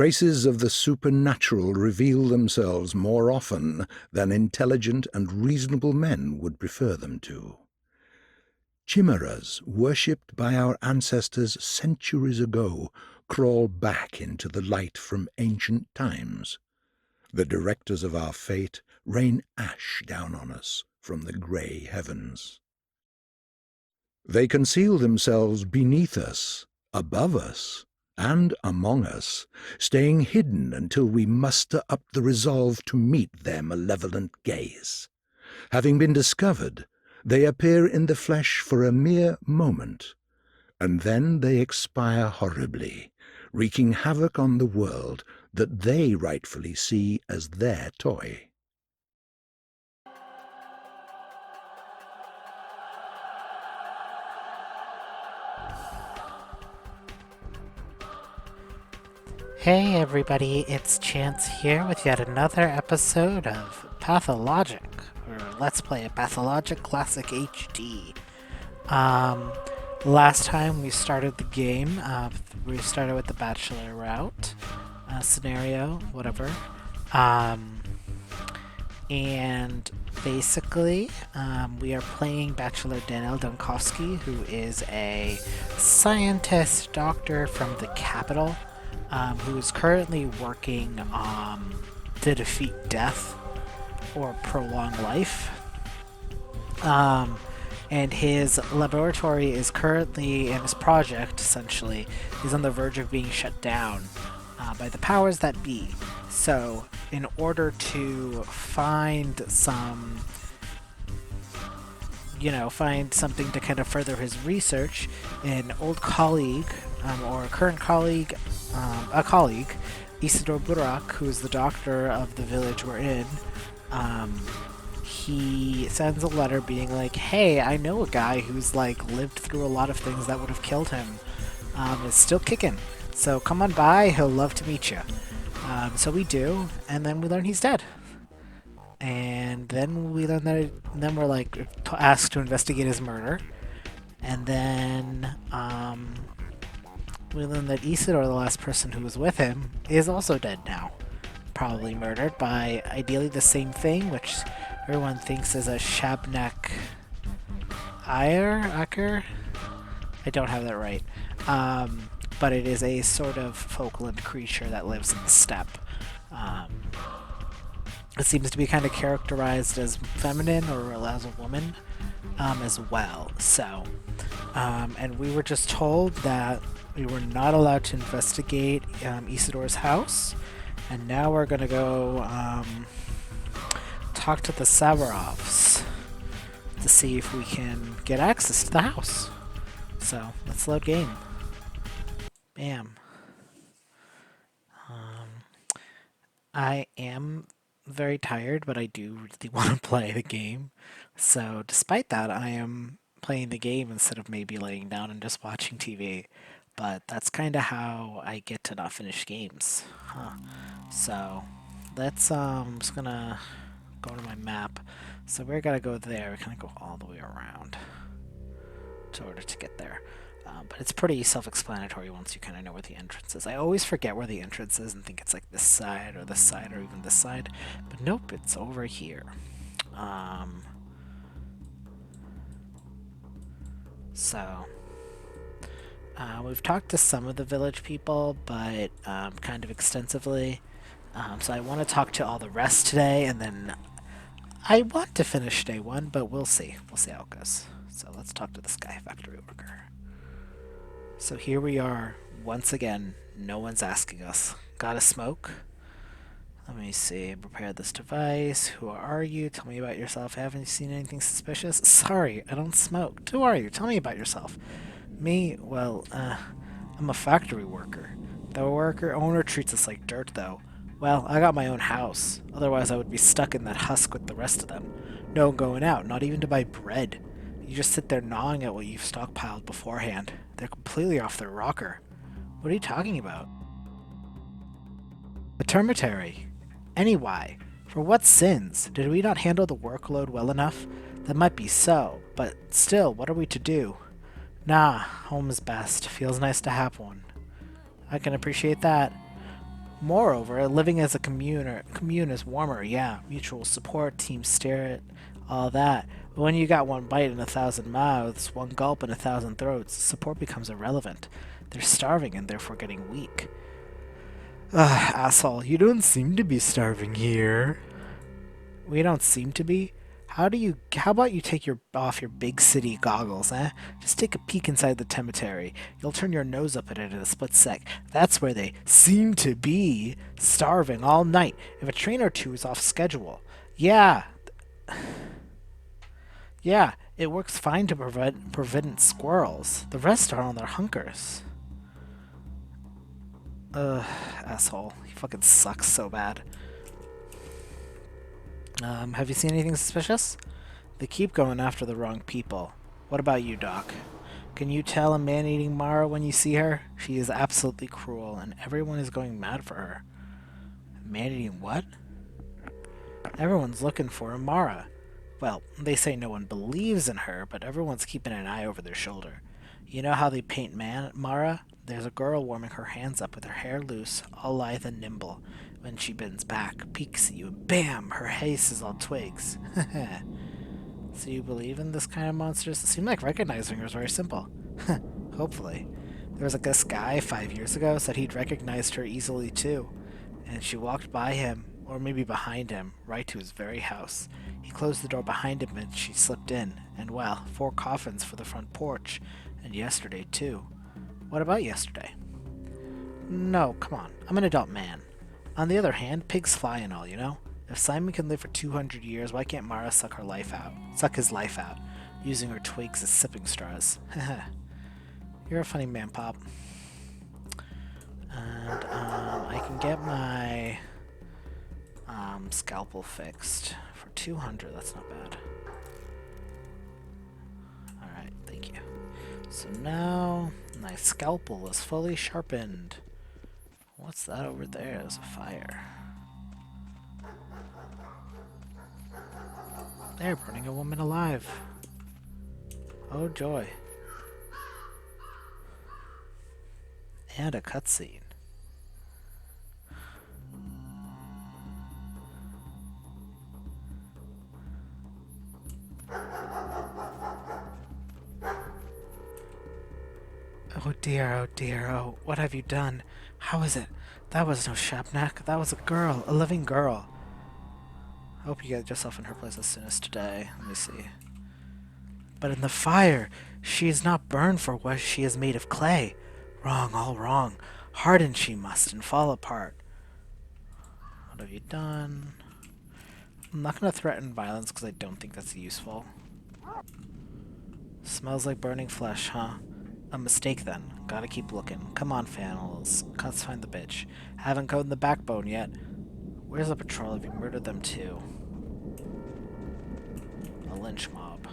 Traces of the supernatural reveal themselves more often than intelligent and reasonable men would prefer them to. Chimeras, worshipped by our ancestors centuries ago, crawl back into the light from ancient times. The directors of our fate rain ash down on us from the grey heavens. They conceal themselves beneath us, above us, and among us, staying hidden until we muster up the resolve to meet their malevolent gaze. Having been discovered, they appear in the flesh for a mere moment, and then they expire horribly, wreaking havoc on the world that they rightfully see as their toy. Hey everybody, it's Chance here with yet another episode of Pathologic, or Let's Play a Pathologic Classic HD. Last time we started the game, we started with the Bachelor route, scenario, whatever. And basically, we are playing Bachelor Daniel Dunkowski, who is a scientist doctor from the capital. Who is currently working to defeat death or prolong life. And his laboratory is currently, and his project essentially, is on the verge of being shut down by the powers that be. So, in order to find something to kind of further his research, an old colleague, or a current colleague, Isidore Burak, who is the doctor of the village we're in, he sends a letter being like, hey, I know a guy who's lived through a lot of things that would have killed him, is still kicking, so come on by, he'll love to meet you. So we do, and then we learn he's dead. And then we learn that, then we're asked to investigate his murder, and then we learn that Isidore, the last person who was with him, is also dead now. Probably murdered by ideally the same thing, which everyone thinks is a Shabnak Aker? I don't have that right. But it is a sort of Falkland creature that lives in the steppe. It seems to be kind of characterized as feminine or as a woman as well. So, and we were just told that we were not allowed to investigate Isidore's house, and now we're going to go talk to the Savarovs to see if we can get access to the house. So, let's load game. Bam. I am very tired, but I do really want to play the game. So, despite that, I am playing the game instead of maybe laying down and just watching TV. But that's kind of how I get to not finish games. So, let's, I'm just gonna go to my map. So we're gonna go there, we kind of go all the way around in order to get there. But it's pretty self-explanatory once you kind of know where the entrance is. I always forget where the entrance is and think it's like this side or even this side. But nope, it's over here. So... we've talked to some of the village people, but kind of extensively. So I want to talk to all the rest today, and then I want to finish day one, but we'll see. We'll see how it goes. So let's talk to this guy, factory worker. So here we are, once again. No one's asking us. Got a smoke? Let me see. Prepare this device. Who are you? Tell me about yourself. Haven't you seen anything suspicious? Sorry, I don't smoke. Who are you? Tell me about yourself. Me? Well, I'm a factory worker. The owner treats us like dirt, though. Well, I got my own house. Otherwise, I would be stuck in that husk with the rest of them. No going out, not even to buy bread. You just sit there gnawing at what you've stockpiled beforehand. They're completely off their rocker. What are you talking about? The termitary. Anyway, for what sins? Did we not handle the workload well enough? That might be so, but still, what are we to do? Nah, home's best. Feels nice to have one. I can appreciate that. Moreover, living as a commune is warmer, yeah. Mutual support, team spirit, all that. But when you got one bite in 1,000 mouths, one gulp in 1,000 throats, support becomes irrelevant. They're starving and therefore getting weak. Ugh, asshole, you don't seem to be starving here. We don't seem to be? How about you take off your big city goggles, eh? Just take a peek inside the cemetery. You'll turn your nose up at it in a split sec. That's where they seem to be, starving all night. If a train or two is off schedule. Yeah. Yeah, it works fine to prevent squirrels. The rest are on their hunkers. Ugh, asshole. He fucking sucks so bad. Have you seen anything suspicious? They keep going after the wrong people. What about you, Doc? Can you tell a man-eating Mara when you see her? She is absolutely cruel, and everyone is going mad for her. Man-eating what? Everyone's looking for a Mara. Well, they say no one believes in her, but everyone's keeping an eye over their shoulder. You know how they paint Mara? There's a girl warming her hands up with her hair loose, all lithe and nimble. When she bends back, peeks at you, and bam! Her face is all twigs. So you believe in this kind of monsters? It seemed like recognizing her was very simple. Hopefully. There was this guy 5 years ago said he'd recognized her easily too. And she walked by him, or maybe behind him, right to his very house. He closed the door behind him and she slipped in. And well, 4 coffins for the front porch. And yesterday too. What about yesterday? No, come on. I'm an adult man. On the other hand, pigs fly and all, you know? If Simon can live for 200 years, why can't Mara suck his life out, using her twigs as sipping straws? You're a funny man, Pop. And, I can get my, scalpel fixed for 200. That's not bad. Alright, thank you. So now, my scalpel is fully sharpened. What's that over there? There's a fire. They're burning a woman alive. Oh joy. And a cutscene. Oh dear, oh, what have you done? How is it? That was no Shapnak, that was a girl, a living girl. I hope you get yourself in her place as soon as today. Let me see. But in the fire, she is not burned for what she is made of clay. Wrong, all wrong. Harden she must and fall apart. What have you done? I'm not going to threaten violence because I don't think that's useful. Smells like burning flesh, huh? A mistake then. Gotta keep looking. Come on, Fannels. Let's find the bitch. Haven't coated the backbone yet. Where's the patrol? Have you murdered them too? A lynch mob.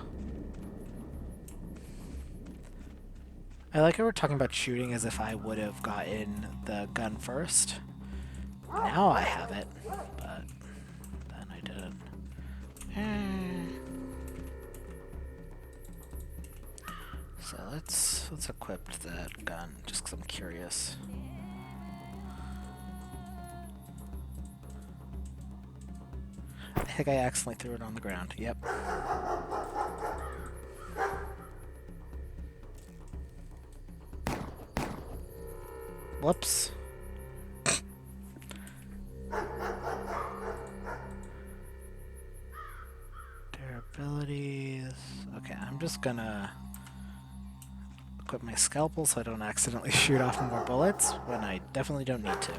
I like how we're talking about shooting as if I would have gotten the gun first. Now I have it, but then I didn't. So let's equip that gun just because I'm curious. I think I accidentally threw it on the ground. Yep. Whoops. Durabilities. Okay, I'm just gonna equip my scalpel so I don't accidentally shoot off more bullets when I definitely don't need to.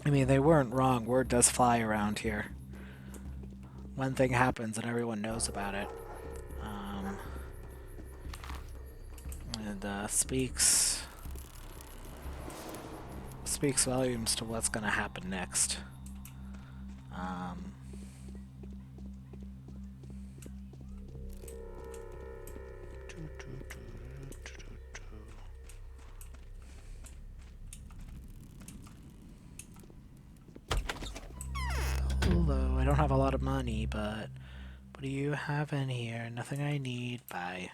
I mean, they weren't wrong. Word does fly around here. One thing happens and everyone knows about it. And speaks volumes to what's going to happen next. Although I don't have have a lot of money, but what do you have in here? Nothing I need. Bye.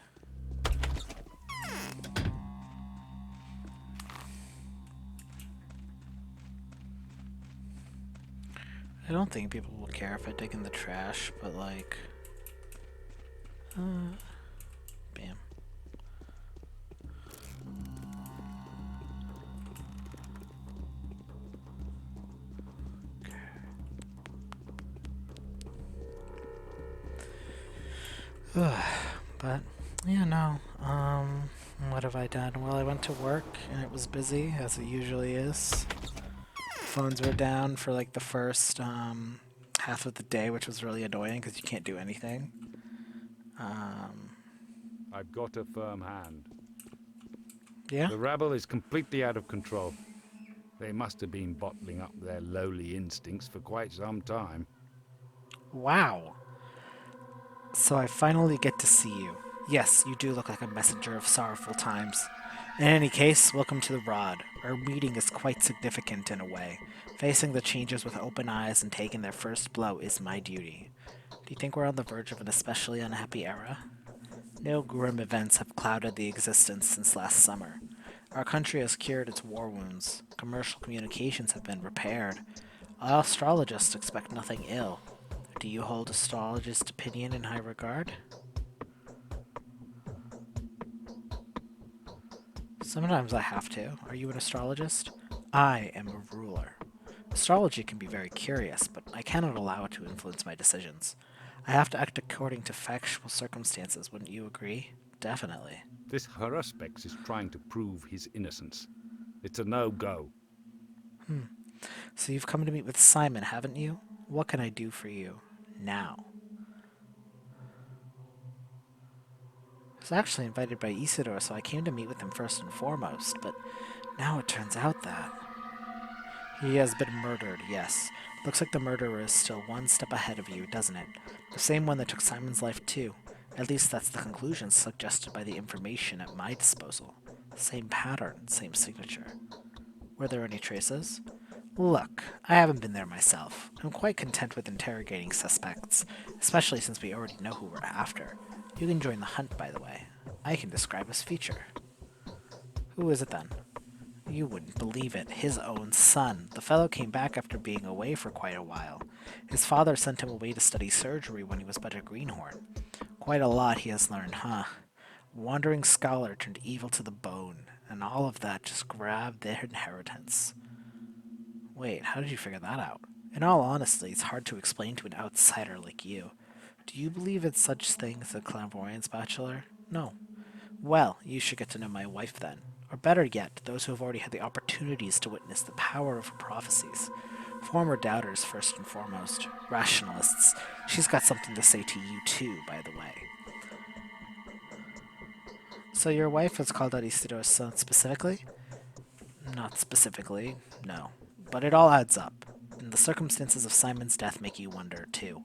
I don't think people will care if I dig in the trash, but like... bam. But, yeah, no. What have I done? Well, I went to work, and it was busy, as it usually is. Phones were down for, like, the first, half of the day, which was really annoying, because you can't do anything. I've got a firm hand. Yeah? The rabble is completely out of control. They must have been bottling up their lowly instincts for quite some time. Wow. So I finally get to see you. Yes, you do look like a messenger of sorrowful times. In any case, welcome to the Rod. Our meeting is quite significant in a way. Facing the changes with open eyes and taking their first blow is my duty. Do you think we're on the verge of an especially unhappy era? No grim events have clouded the existence since last summer. Our country has cured its war wounds. Commercial communications have been repaired. Astrologists expect nothing ill. Do you hold astrologist opinion in high regard? Sometimes I have to. Are you an astrologist? I am a ruler. Astrology can be very curious, but I cannot allow it to influence my decisions. I have to act according to factual circumstances, wouldn't you agree? Definitely. This Haruspex is trying to prove his innocence. It's a no-go. So you've come to meet with Simon, haven't you? What can I do for you now? I was actually invited by Isidore, so I came to meet with him first and foremost, but now it turns out that... He has been murdered, yes. Looks like the murderer is still one step ahead of you, doesn't it? The same one that took Simon's life, too. At least that's the conclusion suggested by the information at my disposal. Same pattern, same signature. Were there any traces? Look, I haven't been there myself. I'm quite content with interrogating suspects, especially since we already know who we're after. You can join the hunt, by the way. I can describe his feature. Who is it then? You wouldn't believe it. His own son. The fellow came back after being away for quite a while. His father sent him away to study surgery when he was but a greenhorn. Quite a lot he has learned, huh? Wandering scholar turned evil to the bone, and all of that just grabbed their inheritance. Wait, how did you figure that out? In all honesty, it's hard to explain to an outsider like you. Do you believe in such things as a clairvoyance bachelor? No. Well, you should get to know my wife then. Or better yet, those who have already had the opportunities to witness the power of her prophecies. Former doubters, first and foremost. Rationalists. She's got something to say to you too, by the way. So your wife has called out Isidore's son specifically? Not specifically, no. But it all adds up. And the circumstances of Simon's death make you wonder, too.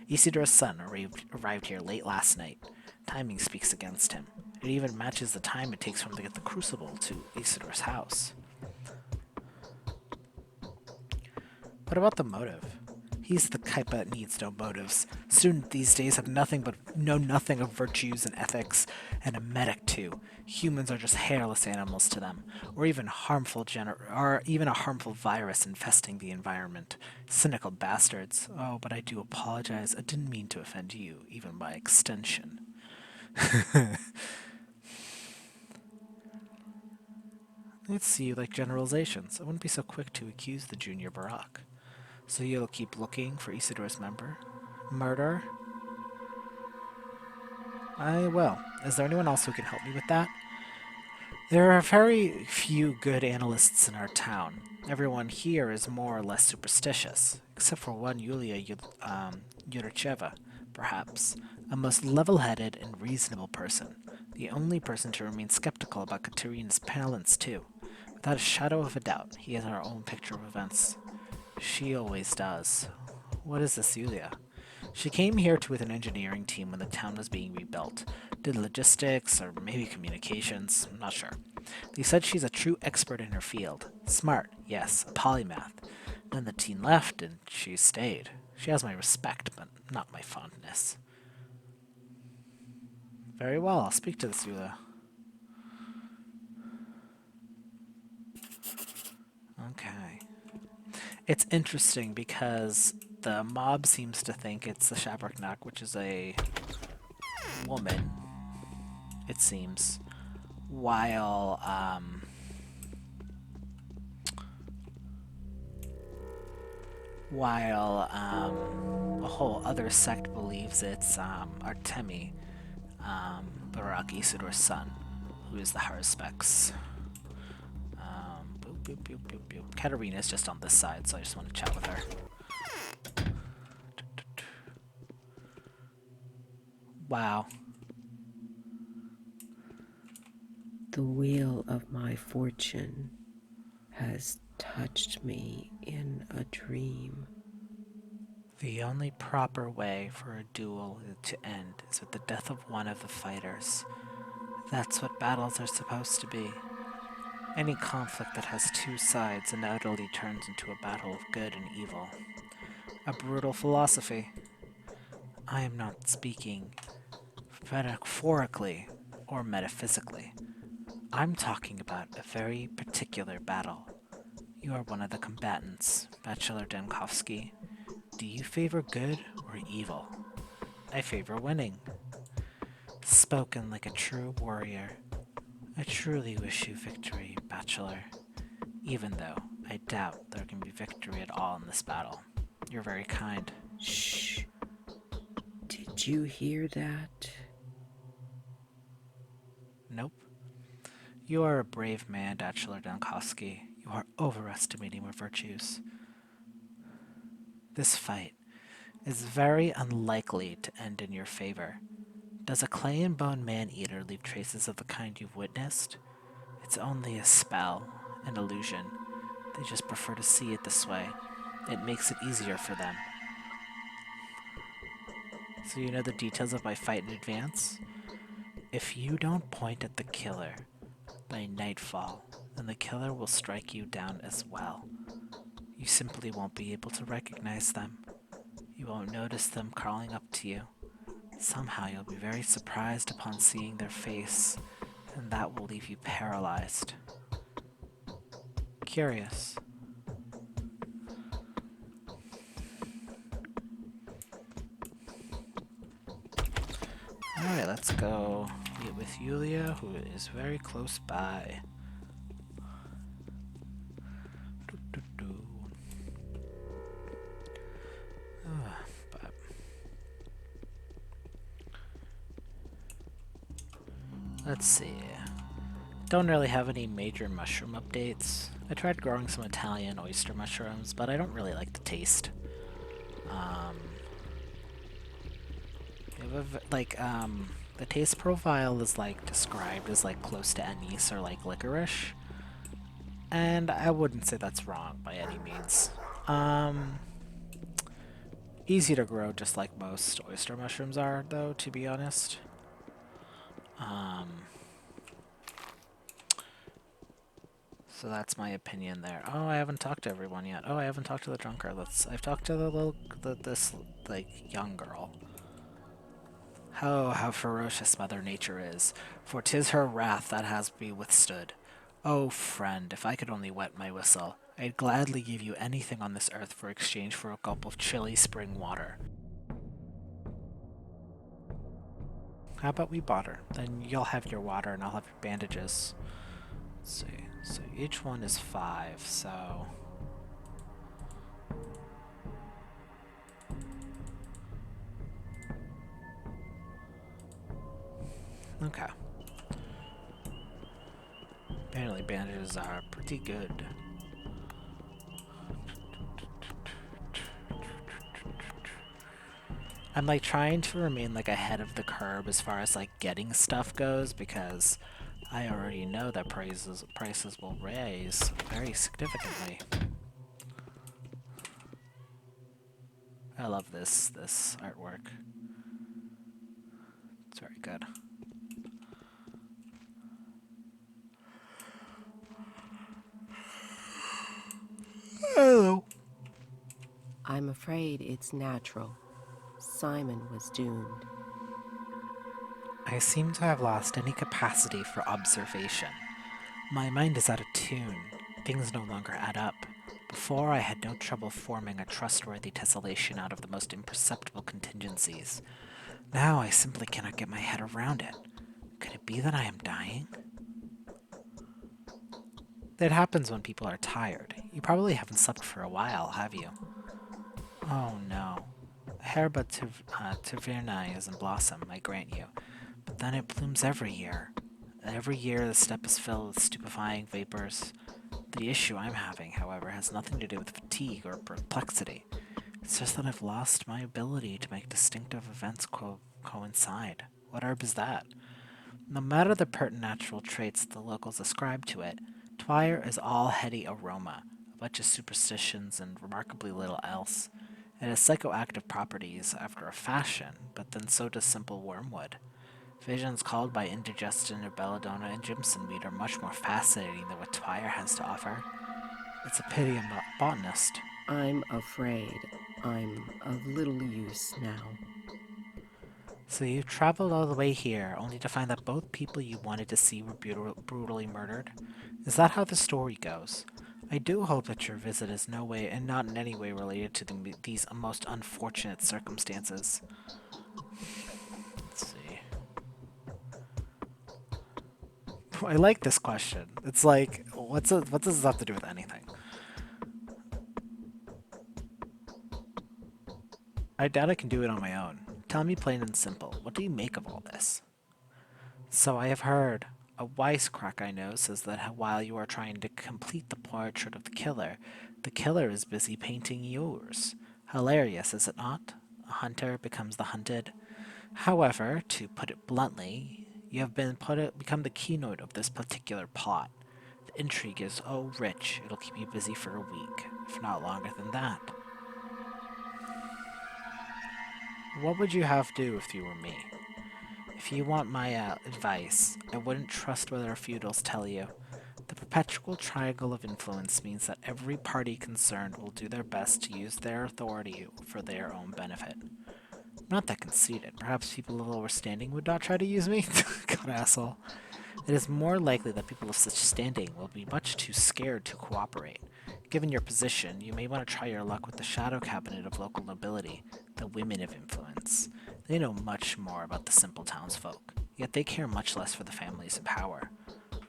Isidore's son arrived here late last night. Timing speaks against him. It even matches the time it takes for him to get the crucible to Isidore's house. What about the motive? He's the type that needs no motives. Students these days have know nothing of virtues and ethics, and a medic too. Humans are just hairless animals to them, or even a harmful virus infesting the environment. Cynical bastards. Oh, but I do apologize. I didn't mean to offend you, even by extension. Let's see, you like generalizations. I wouldn't be so quick to accuse the junior Barak. So you'll keep looking for Isidore's murder? I will. Is there anyone else who can help me with that? There are very few good analysts in our town. Everyone here is more or less superstitious, except for one Yulia Yurcheva, perhaps, a most level-headed and reasonable person. The only person to remain skeptical about Katerina's talents, too. Without a shadow of a doubt, he has our own picture of events. She always does. What is this, Yulia? She came here with an engineering team when the town was being rebuilt. Did logistics, or maybe communications, I'm not sure. They said she's a true expert in her field. Smart, yes, a polymath. Then the team left, and she stayed. She has my respect, but not my fondness. Very well, I'll speak to this Yula. Okay. It's interesting because the mob seems to think it's the Shabraknak, which is a woman, it seems, while a whole other sect believes it's Artemi, Barak Isudor's son, who is the Harspex. Boop, boop, boop, boop, boop. Katarina's just on this side, so I just want to chat with her. Wow. The wheel of my fortune has touched me in a dream. The only proper way for a duel to end is with the death of one of the fighters. That's what battles are supposed to be. Any conflict that has two sides undoubtedly turns into a battle of good and evil. A brutal philosophy. I am not speaking metaphorically or metaphysically. I'm talking about a very particular battle. You are one of the combatants, Bachelor Denkovsky. Do you favor good or evil? I favor winning. Spoken like a true warrior. I truly wish you victory, Bachelor, even though I doubt there can be victory at all in this battle. You're very kind. Shh. Did you hear that? Nope. You are a brave man, Bachelor Dankowski. You are overestimating my virtues. This fight is very unlikely to end in your favor. Does a clay and bone man-eater leave traces of the kind you've witnessed? It's only a spell, an illusion. They just prefer to see it this way. It makes it easier for them. So you know the details of my fight in advance? If you don't point at the killer by nightfall, then the killer will strike you down as well. You simply won't be able to recognize them. You won't notice them crawling up to you. Somehow you'll be very surprised upon seeing their face, and that will leave you paralyzed. Curious. Alright, let's go meet with Yulia, who is very close by. But let's see. Don't really have any major mushroom updates. I tried growing some Italian oyster mushrooms, but I don't really like the taste. The taste profile is like described as like close to anise or like licorice, and I wouldn't say that's wrong by any means. Easy to grow, just like most oyster mushrooms are, though, to be honest. So that's my opinion there. Oh, I haven't talked to everyone yet. Oh, I haven't talked to the drunkard. I've talked to this young girl. Oh, how ferocious Mother Nature is, for 'tis her wrath that has me withstood. Oh, friend, if I could only wet my whistle, I'd gladly give you anything on this earth for exchange for a gulp of chilly spring water. How about we barter? Then you'll have your water and I'll have your bandages. Let's see. So each one is 5, so... Okay. Apparently bandages are pretty good. I'm like trying to remain like ahead of the curve as far as like getting stuff goes, because I already know that prices will raise very significantly. I love this artwork. It's very good. Hello. I'm afraid it's natural. Simon was doomed. I seem to have lost any capacity for observation. My mind is out of tune. Things no longer add up. Before, I had no trouble forming a trustworthy tessellation out of the most imperceptible contingencies. Now I simply cannot get my head around it. Could it be that I am dying? That happens when people are tired. You probably haven't slept for a while, have you? Oh no. Herba Tavernae is in blossom, I grant you. But then it blooms every year. Every year the steppe is filled with stupefying vapors. The issue I'm having, however, has nothing to do with fatigue or perplexity. It's just that I've lost my ability to make distinctive events coincide. What herb is that? No matter the preternatural traits the locals ascribe to it, Twire is all heady aroma, a bunch of superstitions, and remarkably little else. It has psychoactive properties after a fashion, but then so does simple wormwood. Visions called by indigestion or belladonna and Jimson weed are much more fascinating than what Twire has to offer. It's a pity I'm not a botanist. I'm afraid I'm of little use now. So you traveled all the way here, only to find that both people you wanted to see were brutally murdered? Is that how the story goes? I do hope that your visit is no way and not in any way related to these most unfortunate circumstances. Let's see. I like this question. It's like, what does this have to do with anything? I doubt I can do it on my own. Tell me plain and simple, what do you make of all this? So I have heard. A wisecrack I know says that while you are trying to complete the portrait of the killer is busy painting yours. Hilarious, is it not? A hunter becomes the hunted. However, to put it bluntly, you have become the keynote of this particular plot. The intrigue is oh rich, it'll keep you busy for a week, if not longer than that. What would you have to do if you were me? If you want my advice, I wouldn't trust what our feudals tell you. The perpetual triangle of influence means that every party concerned will do their best to use their authority for their own benefit. Not that conceited. Perhaps people of lower standing would not try to use me? God, asshole. It is more likely that people of such standing will be much too scared to cooperate. Given your position, you may want to try your luck with the shadow cabinet of local nobility, the women of influence. They know much more about the simple townsfolk, yet they care much less for the families in power.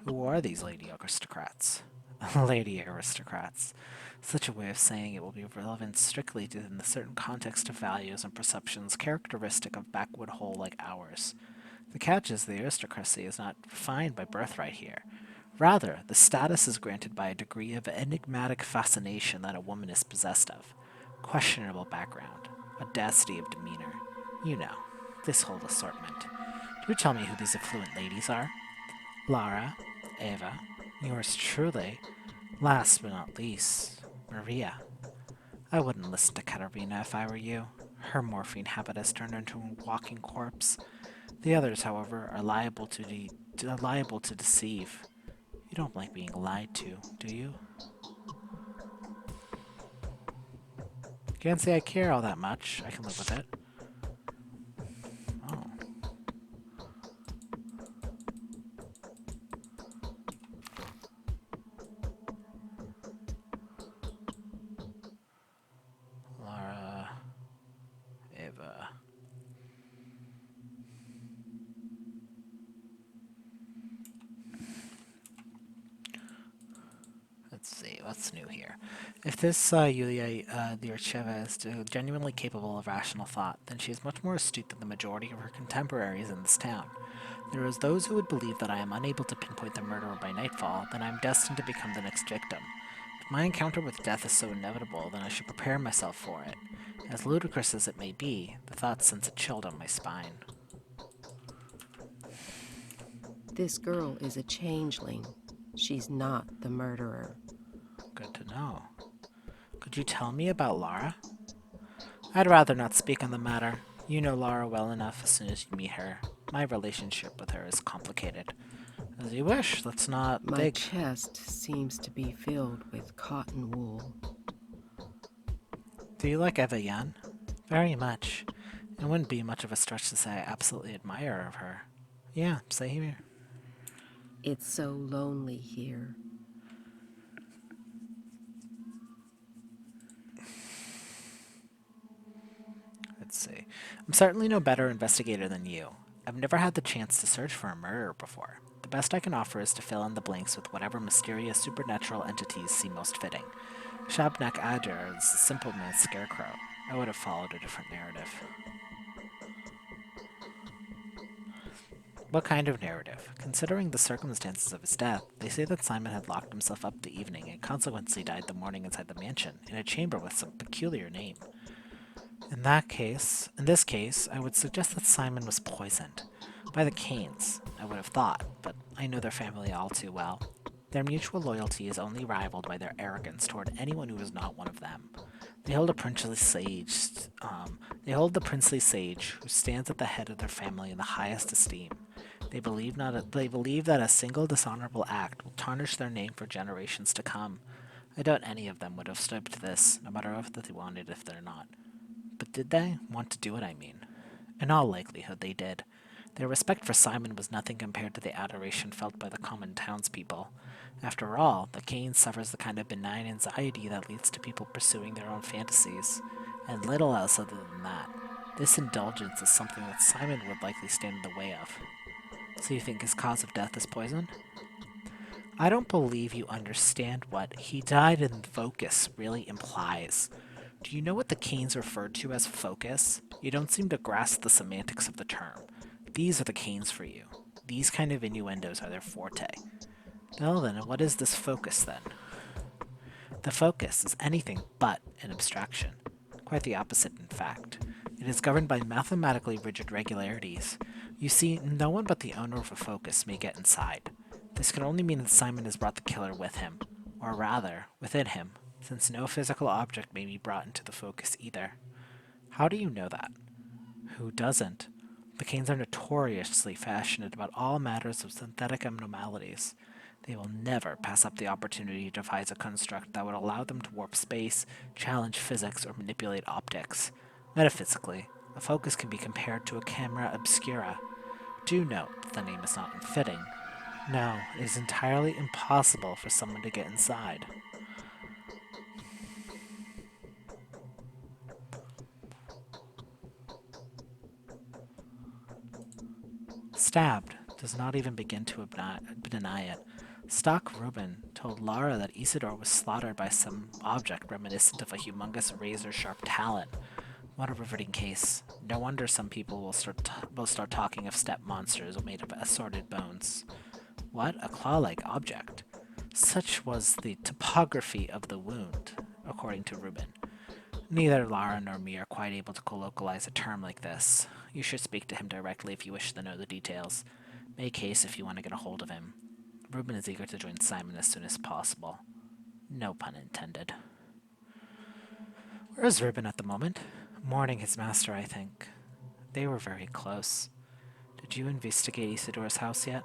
Who are these lady aristocrats? Lady aristocrats. Such a way of saying it will be relevant strictly within the certain context of values and perceptions characteristic of backwood hole like ours. The catch is the aristocracy is not defined by birthright here. Rather, the status is granted by a degree of enigmatic fascination that a woman is possessed of. Questionable background, audacity of demeanor. You know, this whole assortment. Do tell me who these affluent ladies are. Lara, Eva, yours truly, last but not least, Maria. I wouldn't listen to Katerina if I were you. Her morphine habit has turned her into a walking corpse. The others, however, are liable to deceive. You don't like being lied to, do you? Can't say I care all that much. I can live with it. Oh. Lara, Eva. Let's see, what's new here? If this Yulia Lyarcheva is genuinely capable of rational thought, then she is much more astute than the majority of her contemporaries in this town. There is those who would believe that I am unable to pinpoint the murderer by nightfall, then I am destined to become the next victim. If my encounter with death is so inevitable, then I should prepare myself for it. As ludicrous as it may be, the thought sends a chill down my spine. This girl is a changeling. She's not the murderer. Good to know. Could you tell me about Lara? I'd rather not speak on the matter. You know Lara well enough as soon as you meet her. My relationship with her is complicated. As you wish, let's not My dig. chest seems to be filled with cotton wool. Do you like Eva Yan? Very much. It wouldn't be much of a stretch to say I absolutely admire of her. Yeah, same here. It's so lonely here. Let's see. I'm certainly no better investigator than you. I've never had the chance to search for a murderer before. The best I can offer is to fill in the blanks with whatever mysterious supernatural entities seem most fitting. Shabnak Adar is a simple man's scarecrow. I would have followed a different narrative. What kind of narrative? Considering the circumstances of his death, they say that Simon had locked himself up the evening and consequently died the morning inside the mansion, in a chamber with some peculiar name. In this case, I would suggest that Simon was poisoned. By the Canes, I would have thought, but I know their family all too well. Their mutual loyalty is only rivaled by their arrogance toward anyone who is not one of them. They hold the princely sage who stands at the head of their family in the highest esteem. They believe that a single dishonorable act will tarnish their name for generations to come. I doubt any of them would have stooped to this, no matter if they wanted if they're not. But did they want to do it, I mean? In all likelihood, they did. Their respect for Simon was nothing compared to the adoration felt by the common townspeople. After all, the Cane suffers the kind of benign anxiety that leads to people pursuing their own fantasies, and little else other than that. This indulgence is something that Simon would likely stand in the way of. So you think his cause of death is poison? I don't believe you understand what "he died in focus" really implies. Do you know what the Canes referred to as focus? You don't seem to grasp the semantics of the term. These are the Canes for you. These kind of innuendos are their forte. Well then, what is this focus then? The focus is anything but an abstraction. Quite the opposite, in fact. It is governed by mathematically rigid regularities. You see, no one but the owner of a focus may get inside. This can only mean that Simon has brought the killer with him, or rather, within him, since no physical object may be brought into the focus either. How do you know that? Who doesn't? The Canes are notoriously passionate about all matters of synthetic abnormalities. They will never pass up the opportunity to devise a construct that would allow them to warp space, challenge physics, or manipulate optics. Metaphysically, a focus can be compared to a camera obscura. Do note that the name is not unfitting. No, it is entirely impossible for someone to get inside. Stabbed does not even begin to deny it. Stock Reuben told Lara that Isidore was slaughtered by some object reminiscent of a humongous razor-sharp talon. What a riveting case. No wonder some people will start talking of steppe monsters made of assorted bones. What? A claw-like object? Such was the topography of the wound, according to Reuben. Neither Lara nor me are quite able to colloquialize a term like this. You should speak to him directly if you wish to know the details. Make haste if you want to get a hold of him. Reuben is eager to join Simon as soon as possible. No pun intended. Where is Reuben at the moment? Mourning his master, I think. They were very close. Did you investigate Isidore's house yet?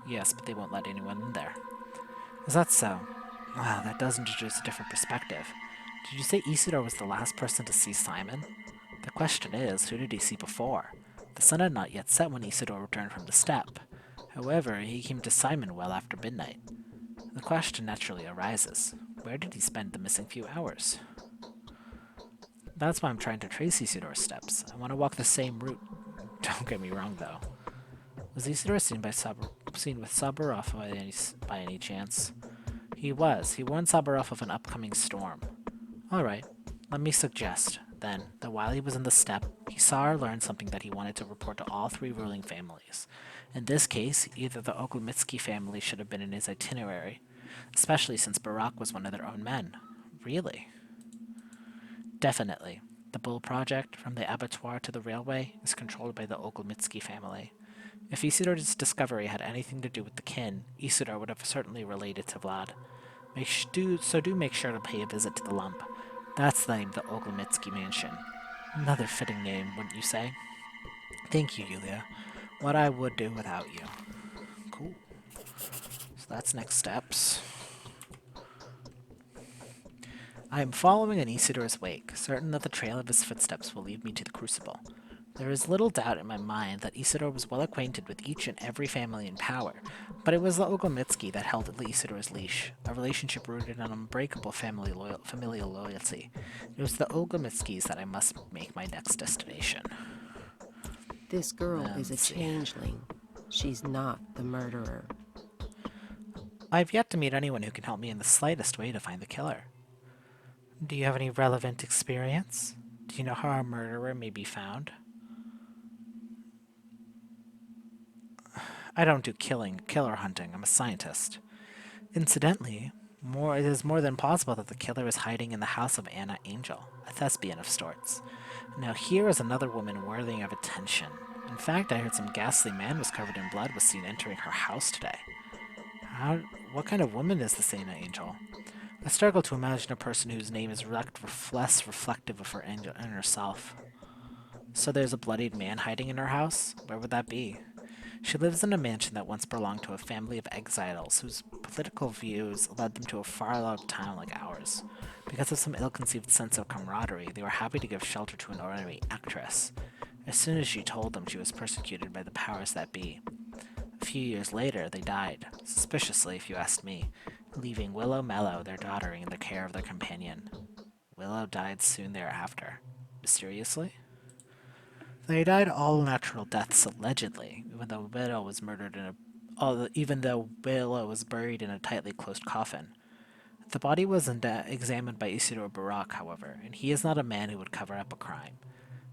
Yes, but they won't let anyone in there. Is that so? Wow, that does introduce a different perspective. Did you say Isidore was the last person to see Simon? The question is, who did he see before? The sun had not yet set when Isidore returned from the steppe. However, he came to Simon well after midnight. The question naturally arises, where did he spend the missing few hours? That's why I'm trying to trace Isidore's steps. I want to walk the same route. Don't get me wrong, though. Was Isidore seen with Sabaroff by any chance? He was. He warned Sabaroff of an upcoming storm. All right. Let me suggest, then, that while he was in the steppe, he saw or learned something that he wanted to report to all three ruling families. In this case, either the Oglomitsky family should have been in his itinerary, especially since Barak was one of their own men. Really? Definitely. The Bull Project, from the abattoir to the railway, is controlled by the Oglomitsky family. If Isidore's discovery had anything to do with the kin, Isidore would have certainly related to Vlad. Do make sure to pay a visit to the lump. That's the name of the Oglomitsky mansion. Another fitting name, wouldn't you say? Thank you, Yulia. What I would do without you. Cool. So that's next steps. I am following in Isidor's wake, certain that the trail of his footsteps will lead me to the Crucible. There is little doubt in my mind that Isidore was well acquainted with each and every family in power, but it was the Ogomitsky that held Isidor's leash, a relationship rooted on unbreakable familial loyalty. It was the Ogomitskys that I must make my next destination. This girl is a Let's see. changeling. She's not the murderer. I've yet to meet anyone who can help me in the slightest way to find the killer. Do you have any relevant experience? Do you know how a murderer may be found? I don't do killer hunting. I'm a scientist. Incidentally, it is more than possible that the killer is hiding in the house of Anna Angel, a thespian of sorts. Now here is another woman worthy of attention. In fact, I heard some ghastly man was covered in blood was seen entering her house today. What kind of woman is this Anna Angel? I struggle to imagine a person whose name is less reflective of her inner self. So there's a bloodied man hiding in her house? Where would that be? She lives in a mansion that once belonged to a family of exiles whose political views led them to a far-out town like ours. Because of some ill-conceived sense of camaraderie, they were happy to give shelter to an ordinary actress. As soon as she told them, she was persecuted by the powers that be. A few years later, they died, suspiciously if you ask me, leaving Willow Mellow, their daughter, in the care of their companion. Willow died soon thereafter. Mysteriously? They died all natural deaths, allegedly, even though Willow was buried in a tightly closed coffin. The body was examined by Isidore Barak, however, and he is not a man who would cover up a crime.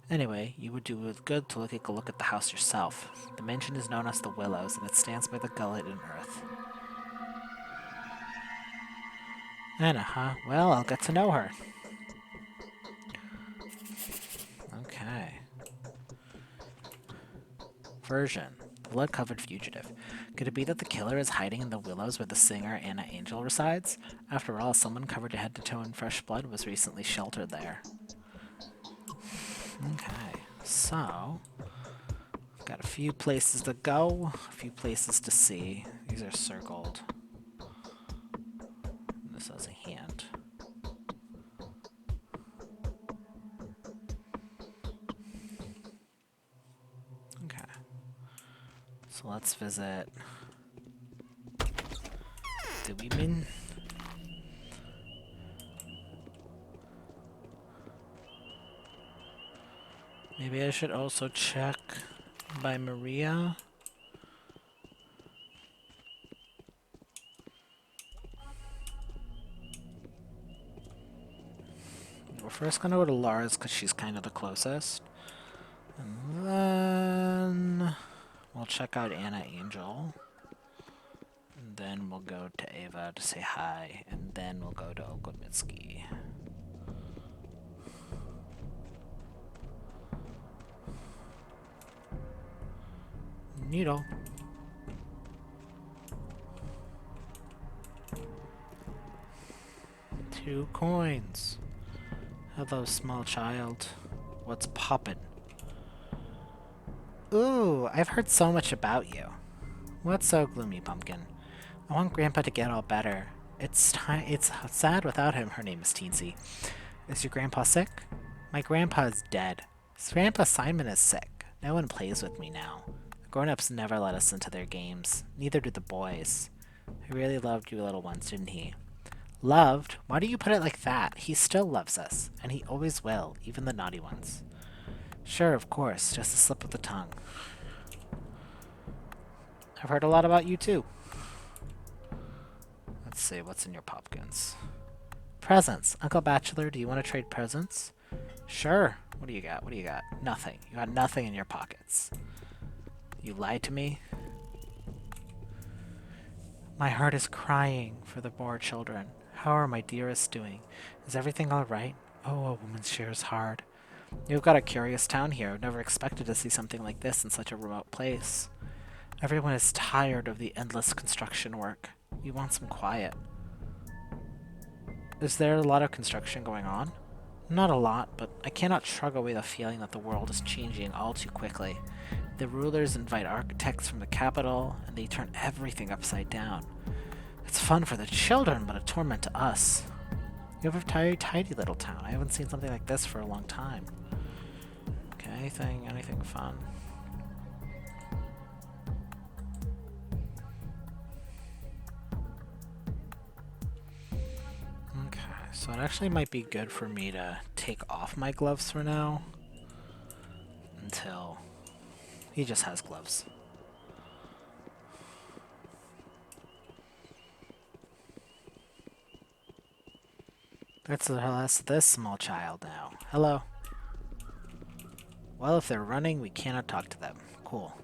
Anyway, you would do good to take a look at the house yourself. The mansion is known as the Willows, and it stands by the gullet in earth. Anna, huh? Well, I'll get to know her. Okay. Version. The blood-covered fugitive. Could it be that the killer is hiding in the willows where the singer Anna Angel resides? After all, someone covered head to toe in fresh blood was recently sheltered there. Okay, so got a few places to go, a few places to see. These are circled. This has a hand. Okay. So let's visit the women. Maybe I should also check by Maria. We're first gonna go to Lars because she's kind of the closest. And then we'll check out Anna Angel. And then we'll go to Ava to say hi. And then we'll go to Ogomitsky. Needle. 2 coins. Hello, small child. What's poppin'? Ooh, I've heard so much about you. What's so gloomy, Pumpkin? I want Grandpa to get all better. It's sad without him. Her name is Teensy. Is your grandpa sick? My grandpa is dead. Grandpa Simon is sick. No one plays with me now. The grown-ups never let us into their games. Neither did the boys. He really loved you little ones, didn't he? Loved? Why do you put it like that? He still loves us, and he always will, even the naughty ones. Sure, of course, just a slip of the tongue. I've heard a lot about you, too. Let's see, what's in your popkins? Presents. Uncle Bachelor, do you want to trade presents? Sure. What do you got? What do you got? Nothing. You got nothing in your pockets. You lied to me? My heart is crying for the poor children. How are my dearest doing? Is everything all right? Oh, a woman's share is hard. You've got a curious town here. I've never expected to see something like this in such a remote place. Everyone is tired of the endless construction work. We want some quiet. Is there a lot of construction going on? Not a lot, but I cannot shrug away the feeling that the world is changing all too quickly. The rulers invite architects from the capital, and they turn everything upside down. It's fun for the children, but a torment to us. You have a tidy little town. I haven't seen something like this for a long time. Okay, anything fun? Okay, so it actually might be good for me to take off my gloves for now. Until he just has gloves. That's this small child now. Hello. Well, if they're running, we cannot talk to them. Cool.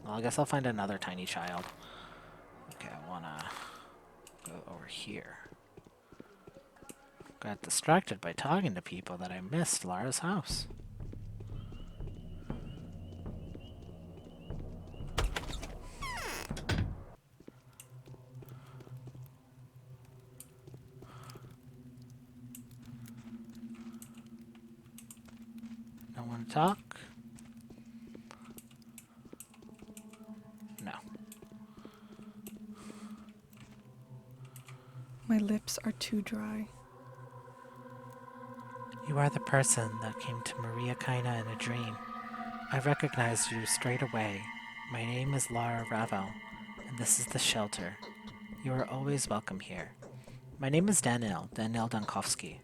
Well, I guess I'll find another tiny child. Okay, I wanna go over here. Got distracted by talking to people that I missed Lara's house. Don't want to talk? No. My lips are too dry. You are the person that came to Maria Kaina in a dream. I recognized you straight away. My name is Lara Ravel, and this is the shelter. You are always welcome here. My name is Daniel Dankovsky.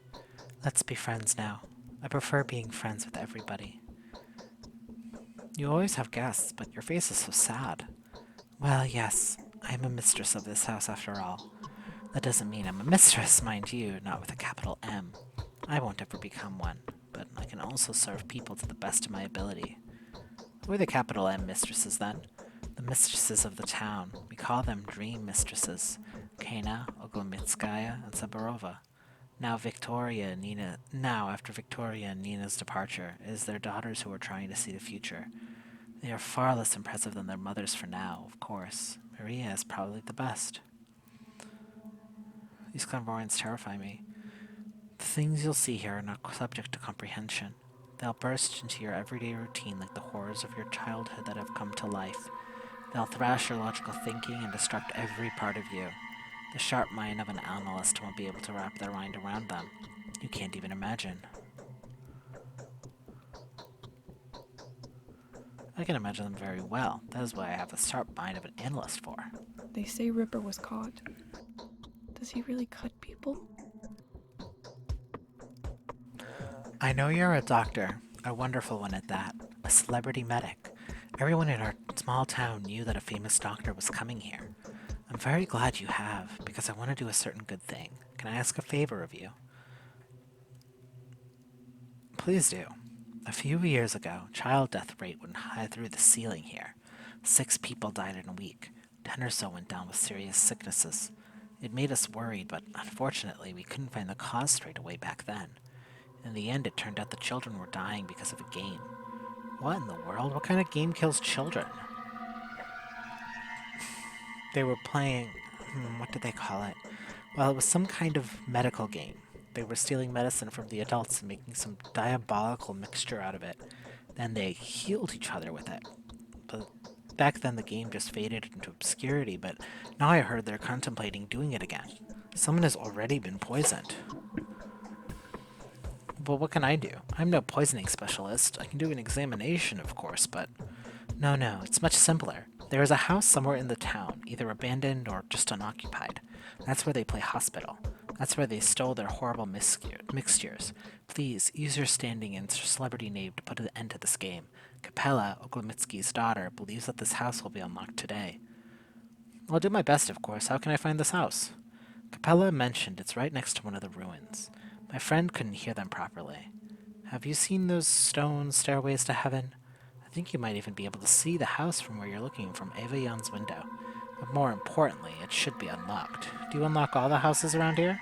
Let's be friends now. I prefer being friends with everybody. You always have guests, but your face is so sad. Well, yes, I am a mistress of this house after all. That doesn't mean I'm a mistress, mind you, not with a capital M. I won't ever become one, but I can also serve people to the best of my ability. Who are the capital M mistresses, then? The mistresses of the town. We call them dream mistresses. Kaina, Oglomitskaya, and Sabarova. Now, after Victoria and Nina's departure, it is their daughters who are trying to see the future. They are far less impressive than their mothers for now, of course. Maria is probably the best. These clairvoyants terrify me. The things you'll see here are not subject to comprehension. They'll burst into your everyday routine like the horrors of your childhood that have come to life. They'll thrash your logical thinking and disrupt every part of you. The sharp mind of an analyst won't be able to wrap their mind around them. You can't even imagine. I can imagine them very well. That is what I have the sharp mind of an analyst for. They say Ripper was caught. Does he really cut people? I know you're a doctor, a wonderful one at that, a celebrity medic. Everyone in our small town knew that a famous doctor was coming here. I'm very glad you have, because I want to do a certain good thing. Can I ask a favor of you? Please do. A few years ago, child death rate went high through the ceiling here. 6 people died in a week. 10 or so went down with serious sicknesses. It made us worried, but unfortunately we couldn't find the cause straight away back then. In the end, it turned out the children were dying because of a game. What in the world? What kind of game kills children? They were playing... what did they call it? Well, it was some kind of medical game. They were stealing medicine from the adults and making some diabolical mixture out of it. Then they healed each other with it. But back then the game just faded into obscurity, but now I heard they're contemplating doing it again. Someone has already been poisoned. Well, what can I do? I'm no poisoning specialist. I can do an examination, of course, but... No, it's much simpler. There is a house somewhere in the town, either abandoned or just unoccupied. That's where they play hospital. That's where they stole their horrible mixtures. Please, use your standing and celebrity name to put an end to this game. Capella, Oglomitsky's daughter, believes that this house will be unlocked today. I'll do my best, of course. How can I find this house? Capella mentioned it's right next to one of the ruins. My friend couldn't hear them properly. Have you seen those stone stairways to heaven? I think you might even be able to see the house from where you're looking from Eva Jan's window. But more importantly, it should be unlocked. Do you unlock all the houses around here?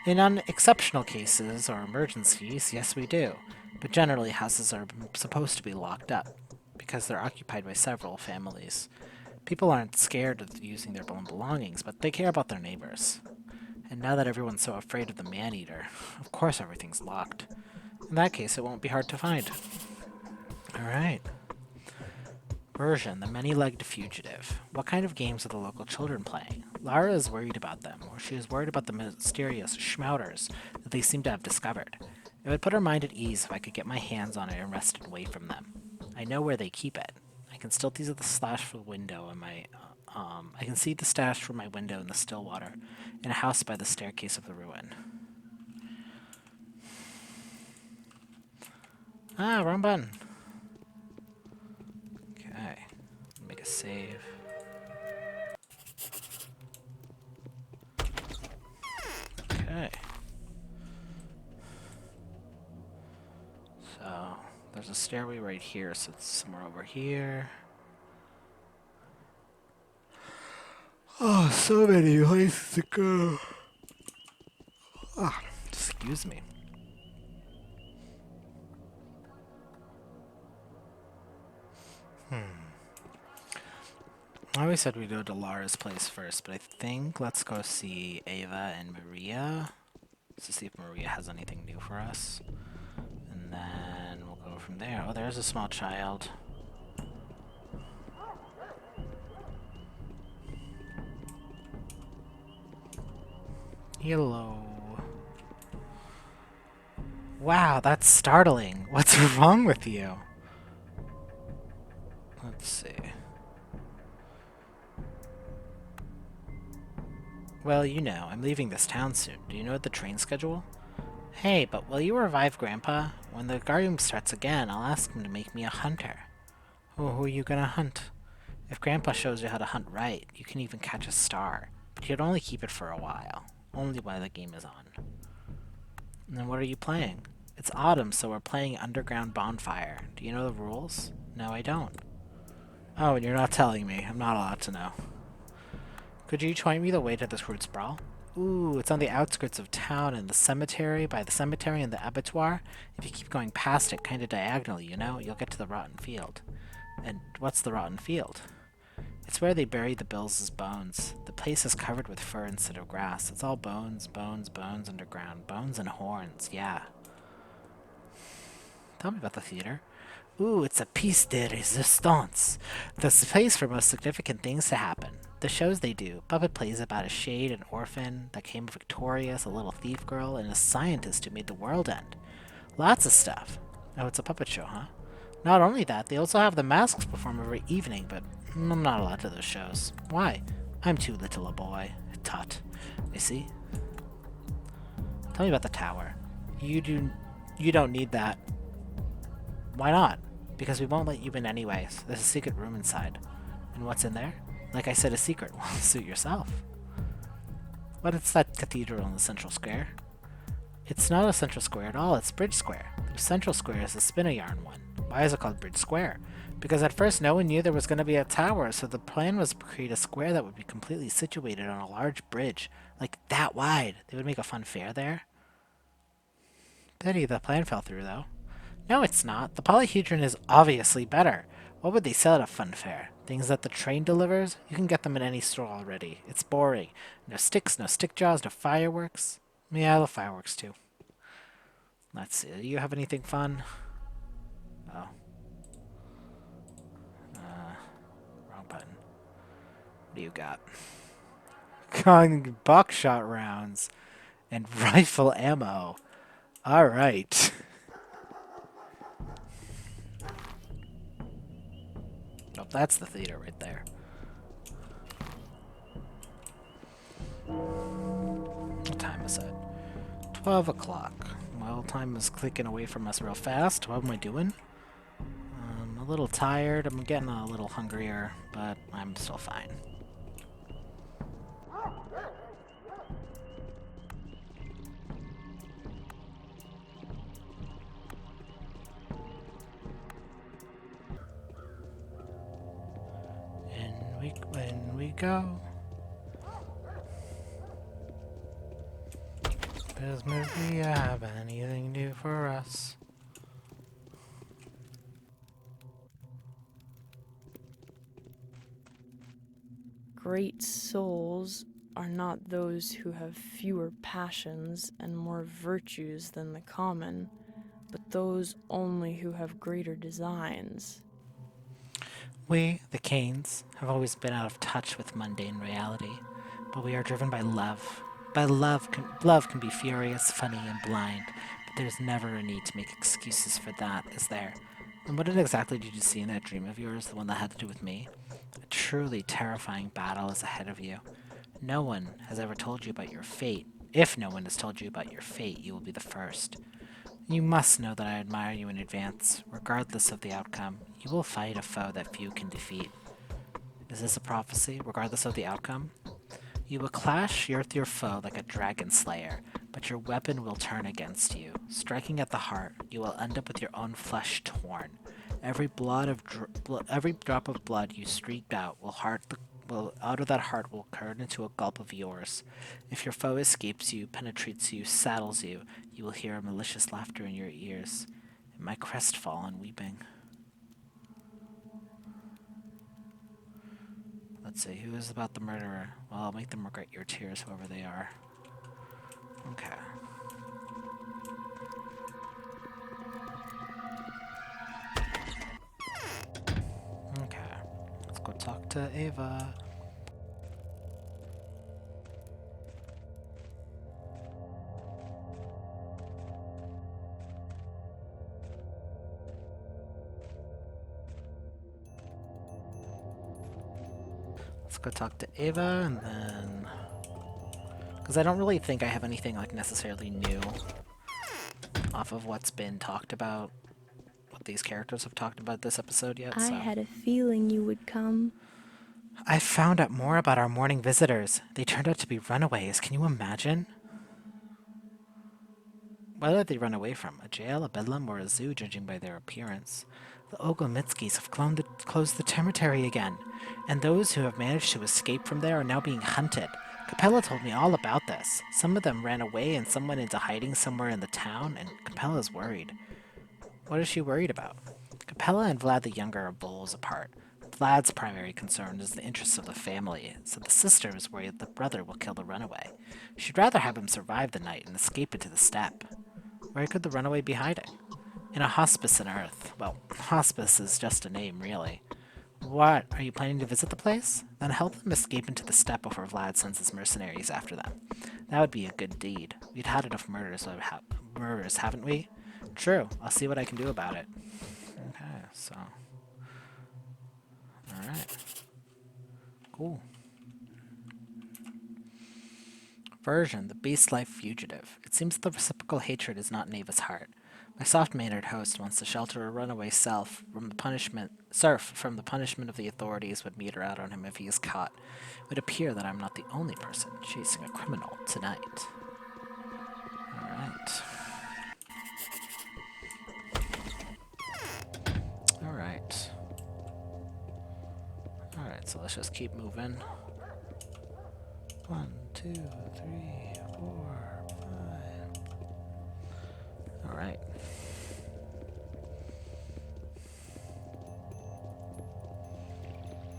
In exceptional cases or emergencies, yes we do. But generally houses are supposed to be locked up, because they're occupied by several families. People aren't scared of using their own belongings, but they care about their neighbors. And now that everyone's so afraid of the man-eater, of course everything's locked. In that case, it won't be hard to find. Alright. Version, the many-legged fugitive. What kind of games are the local children playing? Lara is worried about them, or she is worried about the mysterious schmouters that they seem to have discovered. It would put her mind at ease if I could get my hands on it and wrest it away from them. I know where they keep it. I can still see the stash from the window in my I can see the stash from my window in the still water, in a house by the staircase of the ruin. Ah, wrong button. Okay, make a save. Okay. So, there's a stairway right here, so it's somewhere over here. Oh, so many places to go. Ah, excuse me. I always said we'd go to Lara's place first, but I think let's go see Ava and Maria. To see if Maria has anything new for us. And then we'll go from there. Oh, there's a small child. Hello. Wow, that's startling. What's wrong with you? Let's see. Well, you know, I'm leaving this town soon. Do you know the train schedule? Hey, but will you revive Grandpa? When the Guardian starts again, I'll ask him to make me a hunter. Oh, who are you gonna hunt? If Grandpa shows you how to hunt right, you can even catch a star. But you'd only keep it for a while. Only while the game is on. And then what are you playing? It's autumn, so we're playing Underground Bonfire. Do you know the rules? No, I don't. Oh, and you're not telling me. I'm not allowed to know. Could you point me the way to this Root Sprawl? Ooh, it's on the outskirts of town in the cemetery, by the cemetery and the abattoir. If you keep going past it, kind of diagonally, you know, you'll get to the rotten field. And what's the rotten field? It's where they bury the Bills' bones. The place is covered with fur instead of grass. It's all bones, bones, bones underground. Bones and horns, yeah. Tell me about the theater. Ooh, it's a piece de resistance. The place for most significant things to happen. The shows they do. Puppet plays about a shade, an orphan that came victorious, a little thief girl, and a scientist who made the world end. Lots of stuff. Oh, it's a puppet show, huh? Not only that, they also have the masks perform every evening, but I'm not allowed to those shows. Why? I'm too little a boy. Tut. You see? Tell me about the tower. You don't need that. Why not? Because we won't let you in anyways. There's a secret room inside. And what's in there? Like I said, a secret. Well, suit yourself. What is that cathedral in the central square? It's not a central square at all, it's Bridge Square. The central square is the spin-a-yarn one. Why is it called Bridge Square? Because at first no one knew there was going to be a tower, so the plan was to create a square that would be completely situated on a large bridge. Like that wide. They would make a fun fair there. Pity the plan fell through, though. No, it's not. The polyhedron is obviously better. What would they sell at a fun fair? Things that the train delivers? You can get them in any store already. It's boring. No sticks, no stick jaws, no fireworks. Yeah, I love fireworks too. Let's see. Do you have anything fun? Oh. Wrong button. What do you got? Buckshot rounds and rifle ammo. All right. Oh, that's the theater right there. What time is it? 12 o'clock. Well, time is clicking away from us real fast. What am I doing? I'm a little tired. I'm getting a little hungrier, but I'm still fine. When we go. Does Maria have anything new for us? Great souls are not those who have fewer passions and more virtues than the common, but those only who have greater designs. We, the Canes, have always been out of touch with mundane reality. but we are driven by love. Love can be furious, funny, and blind, but there's never a need to make excuses for that, is there? And what exactly did you see in that dream of yours, the one that had to do with me? A truly terrifying battle is ahead of you. No one has ever told you about your fate. If no one has told you about your fate, you will be the first. You must know that I admire you in advance. Regardless of the outcome, you will fight a foe that few can defeat. Is this a prophecy, regardless of the outcome? You will clash with your foe like a dragon slayer, but your weapon will turn against you. Striking at the heart, you will end up with your own flesh torn. Every drop of blood you streaked out will out of that heart will turn into a gulp of yours. If your foe escapes you, penetrates you, saddles you, you will hear a malicious laughter in your ears, and my crestfallen weeping. Let's see, who is about the murderer? Well, I'll make them regret your tears, whoever they are. Okay. Okay. Let's go talk to Ava. Let's go talk to Ava, and then... Because I don't really think I have anything, like, necessarily new off of what's been talked about, what these characters have talked about this episode yet, I so... had a feeling you would come. I found out more about our morning visitors. They turned out to be runaways. Can you imagine? What did they run away from? A jail, a bedlam, or a zoo, judging by their appearance? The Oglemitskis have closed the cemetery again, and those who have managed to escape from there are now being hunted. Capella told me all about this. Some of them ran away and some went into hiding somewhere in the town, and Capella's worried. What is she worried about? Capella and Vlad the Younger are bowls apart. Vlad's primary concern is the interests of the family, so the sister is worried the brother will kill the runaway. She'd rather have him survive the night and escape into the steppe. Where could the runaway be hiding? In a hospice on Earth. Well, hospice is just a name, really. What? Are you planning to visit the place? Then help them escape into the steppe before Vlad sends his mercenaries after them. That would be a good deed. We've had enough murders, haven't we? True. I'll see what I can do about it. Okay, so... Alright. Cool. Version, the beast-life fugitive. It seems the reciprocal hatred is not in Ava's heart. My soft-mannered host wants to shelter a runaway serf from the punishment of the authorities would meter out on him if he is caught. It would appear that I'm not the only person chasing a criminal tonight. Alright. Alright. Alright, so let's just keep moving. 1, 2, 3, 4, 5. Alright.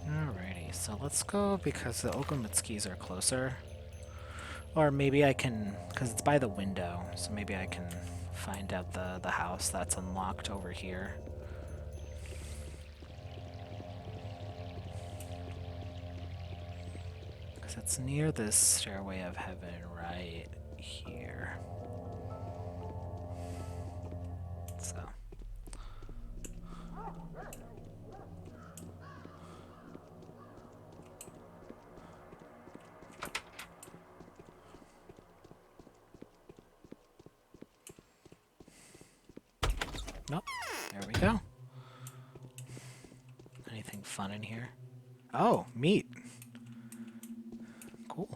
Alrighty, so let's go because the Ogomitskis are closer. Or maybe I can, because it's by the window, so maybe I can find out the house that's unlocked over here. Because it's near this stairway of heaven right here. So. Nope. There we go. Anything fun in here? Oh, meat. Cool.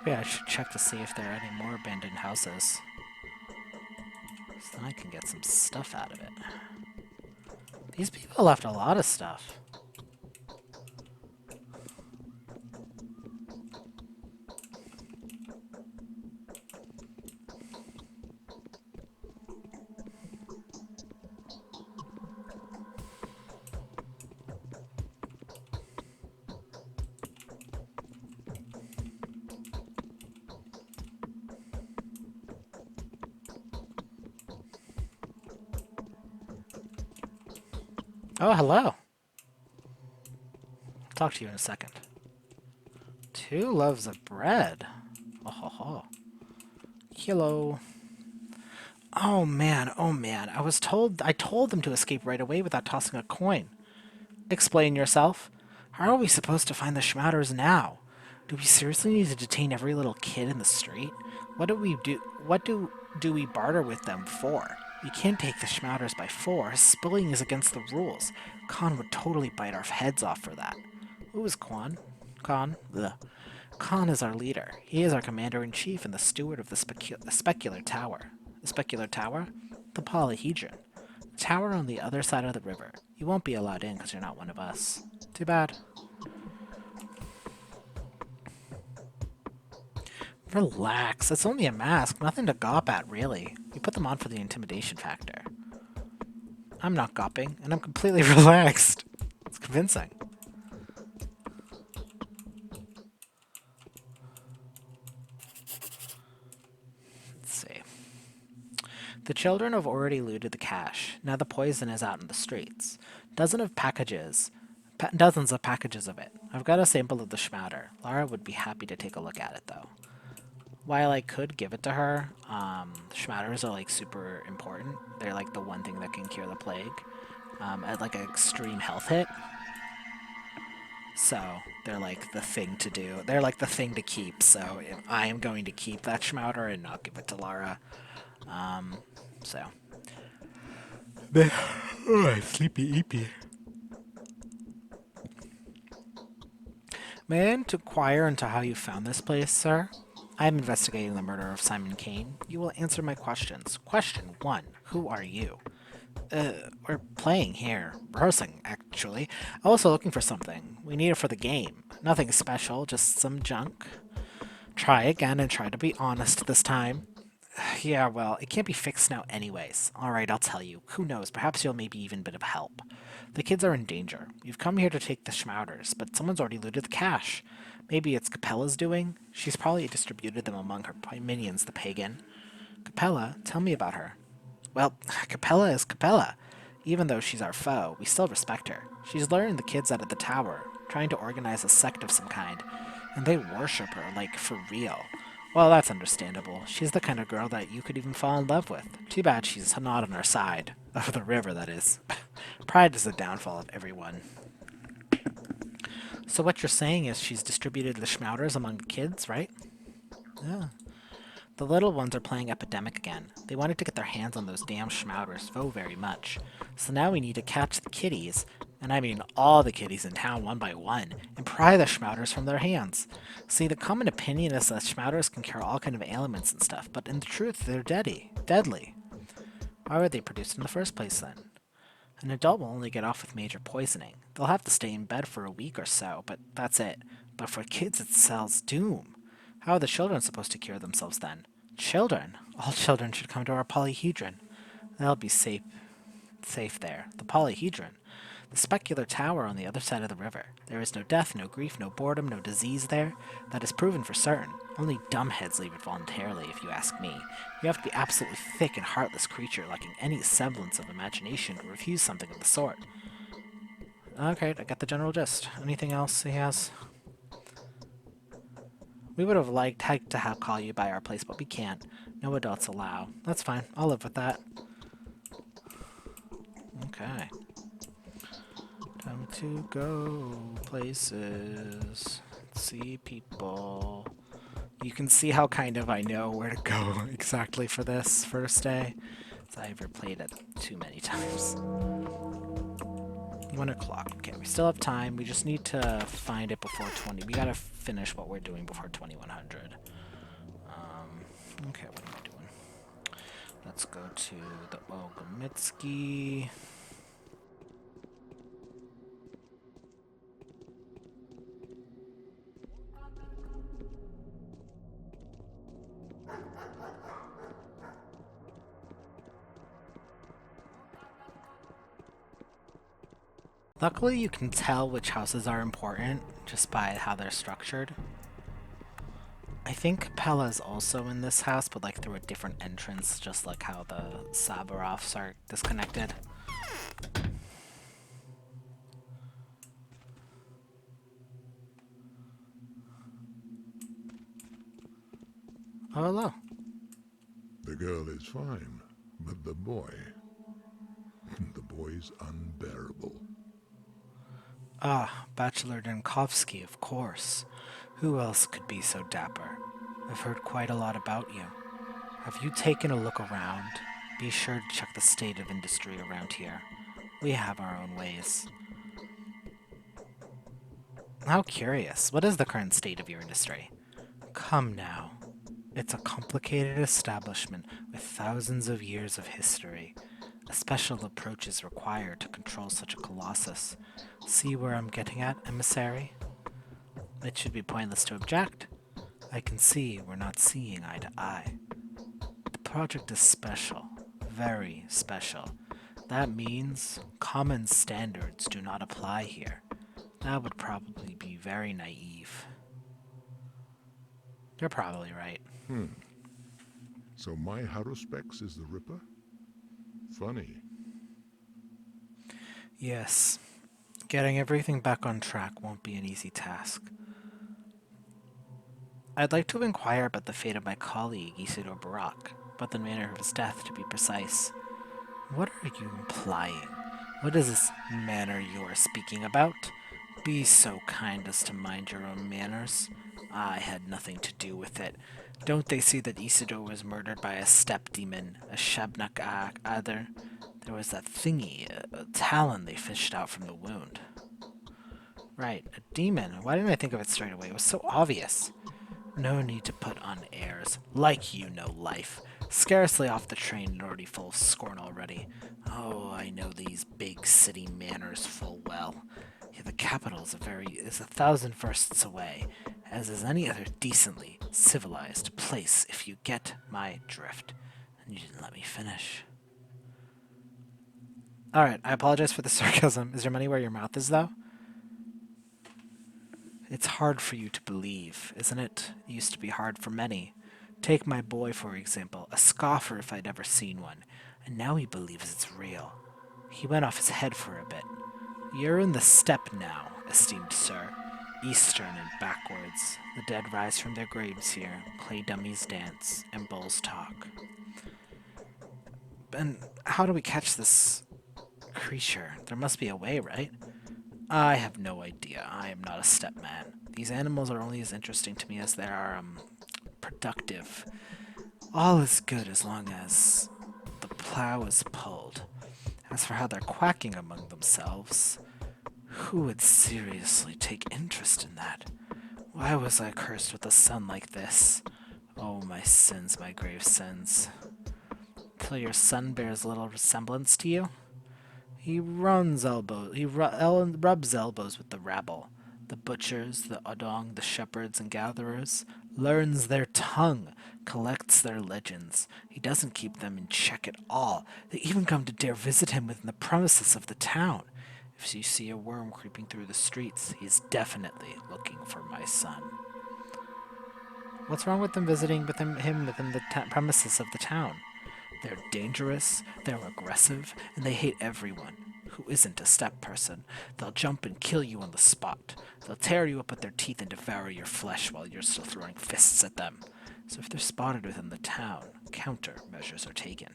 Maybe I should check to see if there are any more abandoned houses. So then I can get some stuff out of it. These people left a lot of stuff. Oh, hello. I'll talk to you in a second. 2 loaves of bread. Oh, ho, ho. Hello. Oh man, oh man. I told them to escape right away without tossing a coin. Explain yourself. How are we supposed to find the Schmatters now? Do we seriously need to detain every little kid in the street? What do we barter with them for? We can't take the Schmatters by force. Spilling is against the rules. Khan would totally bite our heads off for that. Who is Khan? Khan? Ugh. Khan is our leader. He is our commander-in-chief and the steward of the specular tower. The specular tower? The polyhedron. Tower on the other side of the river. You won't be allowed in because you're not one of us. Too bad. Relax. It's only a mask. Nothing to gawp at, really. We put them on for the intimidation factor. I'm not gawping, and I'm completely relaxed. It's convincing. Let's see. The children have already looted the cache. Now the poison is out in the streets. Dozens of packages of it. I've got a sample of the schmatter. Lara would be happy to take a look at it, though. While I could give it to her, schmatters are like super important. They're like the one thing that can cure the plague at like an extreme health hit. So they're like the thing to do. They're like the thing to keep. So I am going to keep that schmatter and not give it to Lara. So. Sleepy Eepy. May I inquire into how you found this place, sir? I am investigating the murder of Simon Kane. You will answer my questions. Question 1. Who are you? We're playing here. Rehearsing, actually. Also looking for something. We need it for the game. Nothing special, just some junk. Try again and try to be honest this time. Yeah, well, it can't be fixed now anyways. Alright, I'll tell you. Who knows, perhaps you'll maybe even a bit of help. The kids are in danger. You've come here to take the schmatters, but someone's already looted the cache. Maybe it's Capella's doing? She's probably distributed them among her minions, the pagan. Capella? Tell me about her. Well, Capella is Capella. Even though she's our foe, we still respect her. She's luring the kids out of the tower, trying to organize a sect of some kind, and they worship her, like, for real. Well, that's understandable. She's the kind of girl that you could even fall in love with. Too bad she's not on our side. Of the river, that is. Pride is the downfall of everyone. So what you're saying is she's distributed the schmatters among the kids, right? Yeah. The little ones are playing Epidemic again. They wanted to get their hands on those damn schmatters so very much. So now we need to catch the kiddies, and I mean all the kiddies in town one by one, and pry the schmatters from their hands. See, the common opinion is that schmatters can cure all kind of ailments and stuff, but in truth, they're deadly. Why were they produced in the first place, then? An adult will only get off with major poisoning. They'll have to stay in bed for a week or so, but that's it. But for kids, it spells doom. How are the children supposed to cure themselves, then? Children? All children should come to our polyhedron. They'll be safe there. The polyhedron. The specular tower on the other side of the river. There is no death, no grief, no boredom, no disease there. That is proven for certain. Only dumbheads leave it voluntarily, if you ask me. You have to be absolutely thick and heartless creature lacking any semblance of imagination to refuse something of the sort. Okay, I got the general gist. Anything else he has? We would have liked to have call you by our place, but we can't. No adults allow. That's fine. I'll live with that. Okay. Time to go places. See people. You can see how kind of I know where to go exactly for this first day. I've replayed it too many times. 1 o'clock. Okay, we still have time. We just need to find it before 20. We gotta finish what we're doing before 2100. Okay, what am I doing? Let's go to the Ogomitsky. Luckily, you can tell which houses are important just by how they're structured. I think Capella's also in this house, but like through a different entrance, just like how the Sabarovs are disconnected. Oh, hello. The girl is fine, but the boy... the boy's unbearable. Ah, Bachelor Denkovsky, of course. Who else could be so dapper? I've heard quite a lot about you. Have you taken a look around? Be sure to check the state of industry around here. We have our own ways. How curious. What is the current state of your industry? Come now. It's a complicated establishment with thousands of years of history. A special approach is required to control such a colossus. See where I'm getting at, emissary? It should be pointless to object. I can see we're not seeing eye to eye. The project is special. Very special. That means common standards do not apply here. That would probably be very naive. You're probably right. So my Haruspex is the Ripper? Funny. Yes. Getting everything back on track won't be an easy task. I'd like to inquire about the fate of my colleague, Isidore Barak, about the manner of his death, to be precise. What are you implying? What is this manner you are speaking about? Be so kind as to mind your own manners. I had nothing to do with it. Don't they see that Isidore was murdered by a steppe demon, a Shabnak Adder? There was that thingy, a talon they fished out from the wound. Right, a demon. Why didn't I think of it straight away? It was so obvious. No need to put on airs, like you know life. Scarcely off the train and already full of scorn already. Oh, I know these big city manners full well. Yet the capital is a thousand versts away, as is any other decently civilized place, if you get my drift. And you didn't let me finish. Alright, I apologize for the sarcasm. Is your money where your mouth is, though? It's hard for you to believe, isn't it? It used to be hard for many. Take my boy, for example, a scoffer if I'd ever seen one, and now he believes it's real. He went off his head for a bit. You're in the steppe now, esteemed sir. Eastern and backwards. The dead rise from their graves here, clay dummies dance, and bulls talk. And how do we catch this creature? There must be a way, right? I have no idea. I am not a steppe man. These animals are only as interesting to me as they are, productive. All is good as long as the plow is pulled. As for how they're quacking among themselves, who would seriously take interest in that? Why was I cursed with a son like this? Oh, my sins, my grave sins. Till your son bears little resemblance to you? He rubs elbows with the rabble, the butchers, the odong, the shepherds and gatherers, learns their tongue, collects their legends. He doesn't keep them in check at all. They even come to dare visit him within the premises of the town. If you see a worm creeping through the streets, he is definitely looking for my son. What's wrong with them visiting him within the premises of the town? They're dangerous, they're aggressive, and they hate everyone who isn't a steppe person. They'll jump and kill you on the spot. They'll tear you up with their teeth and devour your flesh while you're still throwing fists at them. So if they're spotted within the town, countermeasures are taken.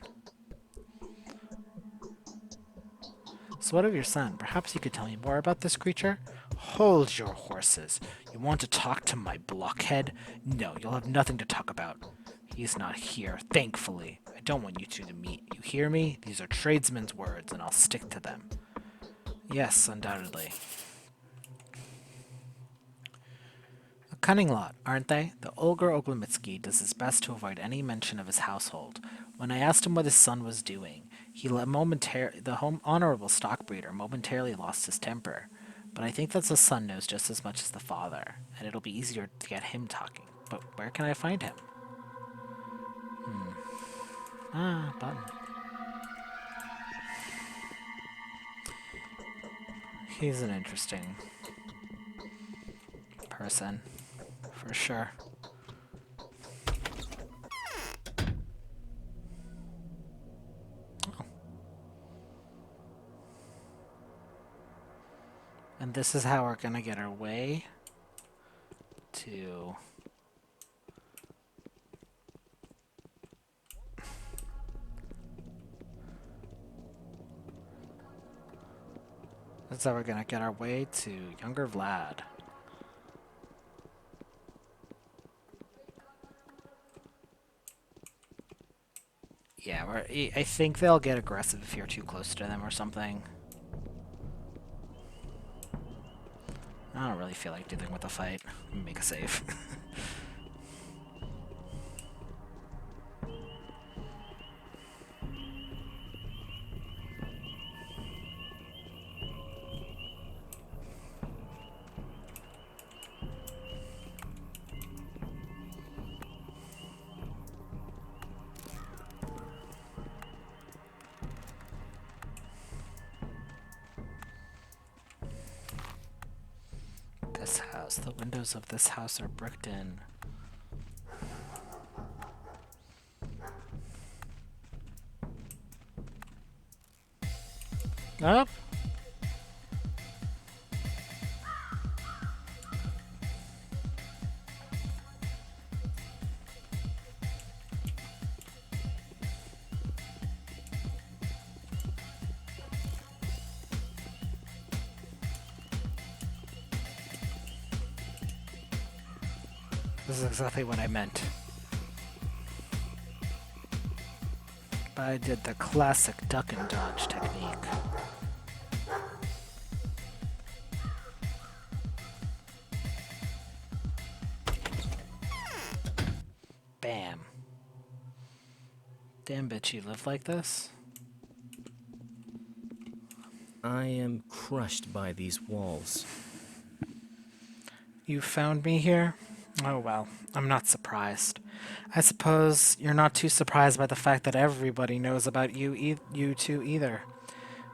So what of your son? Perhaps you could tell me more about this creature? Hold your horses. You want to talk to my blockhead? No, you'll have nothing to talk about. He's not here, thankfully. I don't want you two to meet. You hear me? These are tradesmen's words, and I'll stick to them. Yes, undoubtedly. A cunning lot, aren't they? The Olgar Oglemitsky does his best to avoid any mention of his household. When I asked him what his son was doing, the honorable stockbreeder momentarily lost his temper. But I think that the son knows just as much as the father, and it'll be easier to get him talking. But where can I find him? Button. He's an interesting person, for sure. Oh. And this is how we're gonna get our way to That's how we're gonna get our way to younger Vlad. Yeah, I think they'll get aggressive if you're too close to them or something. I don't really feel like dealing with a fight. Make a save. This house. The windows of this house are bricked in. Up. This is exactly what I meant. But I did the classic duck and dodge technique. Bam. Damn bitch, you live like this? I am crushed by these walls. You found me here? Oh well, I'm not surprised. I suppose you're not too surprised by the fact that everybody knows about you two either.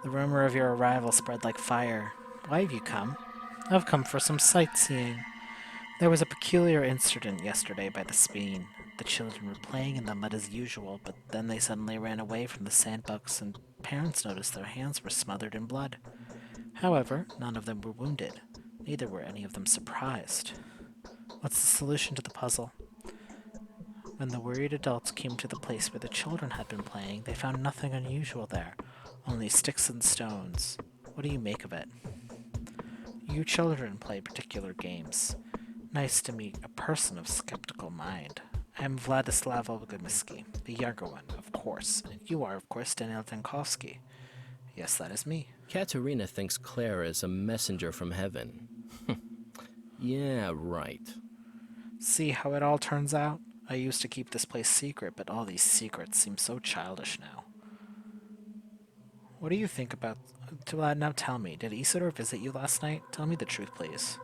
The rumor of your arrival spread like fire. Why have you come? I've come for some sightseeing. There was a peculiar incident yesterday by the Speen. The children were playing in the mud as usual, but then they suddenly ran away from the sandbox and parents noticed their hands were smothered in blood. However, none of them were wounded. Neither were any of them surprised. What's the solution to the puzzle? When the worried adults came to the place where the children had been playing, they found nothing unusual there, only sticks and stones. What do you make of it? You children play particular games. Nice to meet a person of skeptical mind. I am Vladislav Olgomisky, the younger one, of course. And you are, of course, Daniel Dankovsky. Yes, that is me. Katerina thinks Claire is a messenger from heaven. Yeah, right. See how it all turns out? I used to keep this place secret, but all these secrets seem so childish now. What do you think about... Now tell me, did Isidore visit you last night? Tell me the truth, please.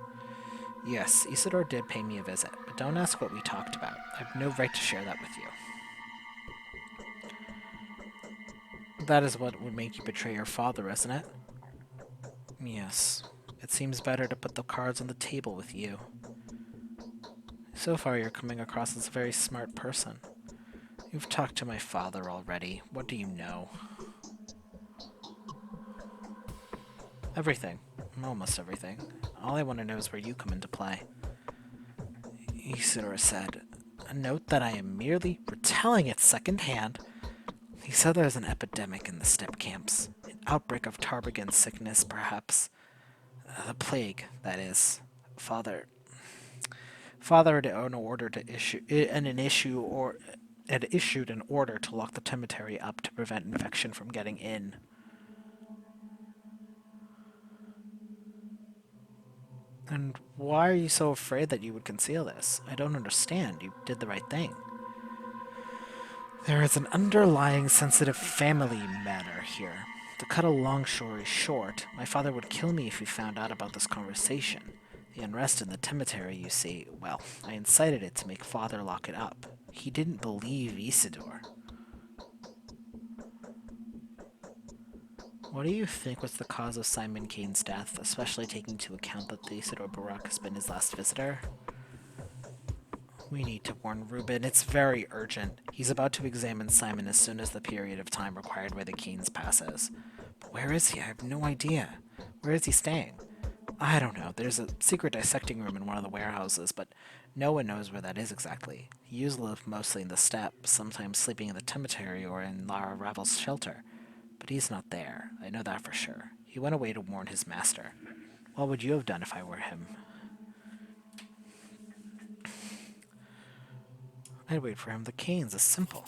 Yes, Isidore did pay me a visit, but don't ask what we talked about. I have no right to share that with you. That is what would make you betray your father, isn't it? Yes. It seems better to put the cards on the table with you. So far you're coming across as a very smart person. You've talked to my father already. What do you know? Everything. Almost everything. All I want to know is where you come into play. Isidore said, a note that I am merely retelling it secondhand. He said there's an epidemic in the steppe camps. An outbreak of tarbagan sickness, perhaps. The plague, that is. Father had an order to had issued an order to lock the cemetery up to prevent infection from getting in. And why are you so afraid that you would conceal this? I don't understand. You did the right thing. There is an underlying sensitive family matter here. To cut a long story short, my father would kill me if he found out about this conversation. The unrest in the cemetery, you see, well, I incited it to make father lock it up. He didn't believe Isidore. What do you think was the cause of Simon Kane's death, especially taking into account that Isidore Barak has been his last visitor? We need to warn Reuben. It's very urgent. He's about to examine Simon as soon as the period of time required by the Kanes passes. But where is he? I have no idea. Where is he staying? I don't know. There's a secret dissecting room in one of the warehouses, but no one knows where that is exactly. He used to live mostly in the steppe, sometimes sleeping in the cemetery or in Lara Ravel's shelter. But he's not there. I know that for sure. He went away to warn his master. What would you have done if I were him? I'd wait for him. The Canes is simple.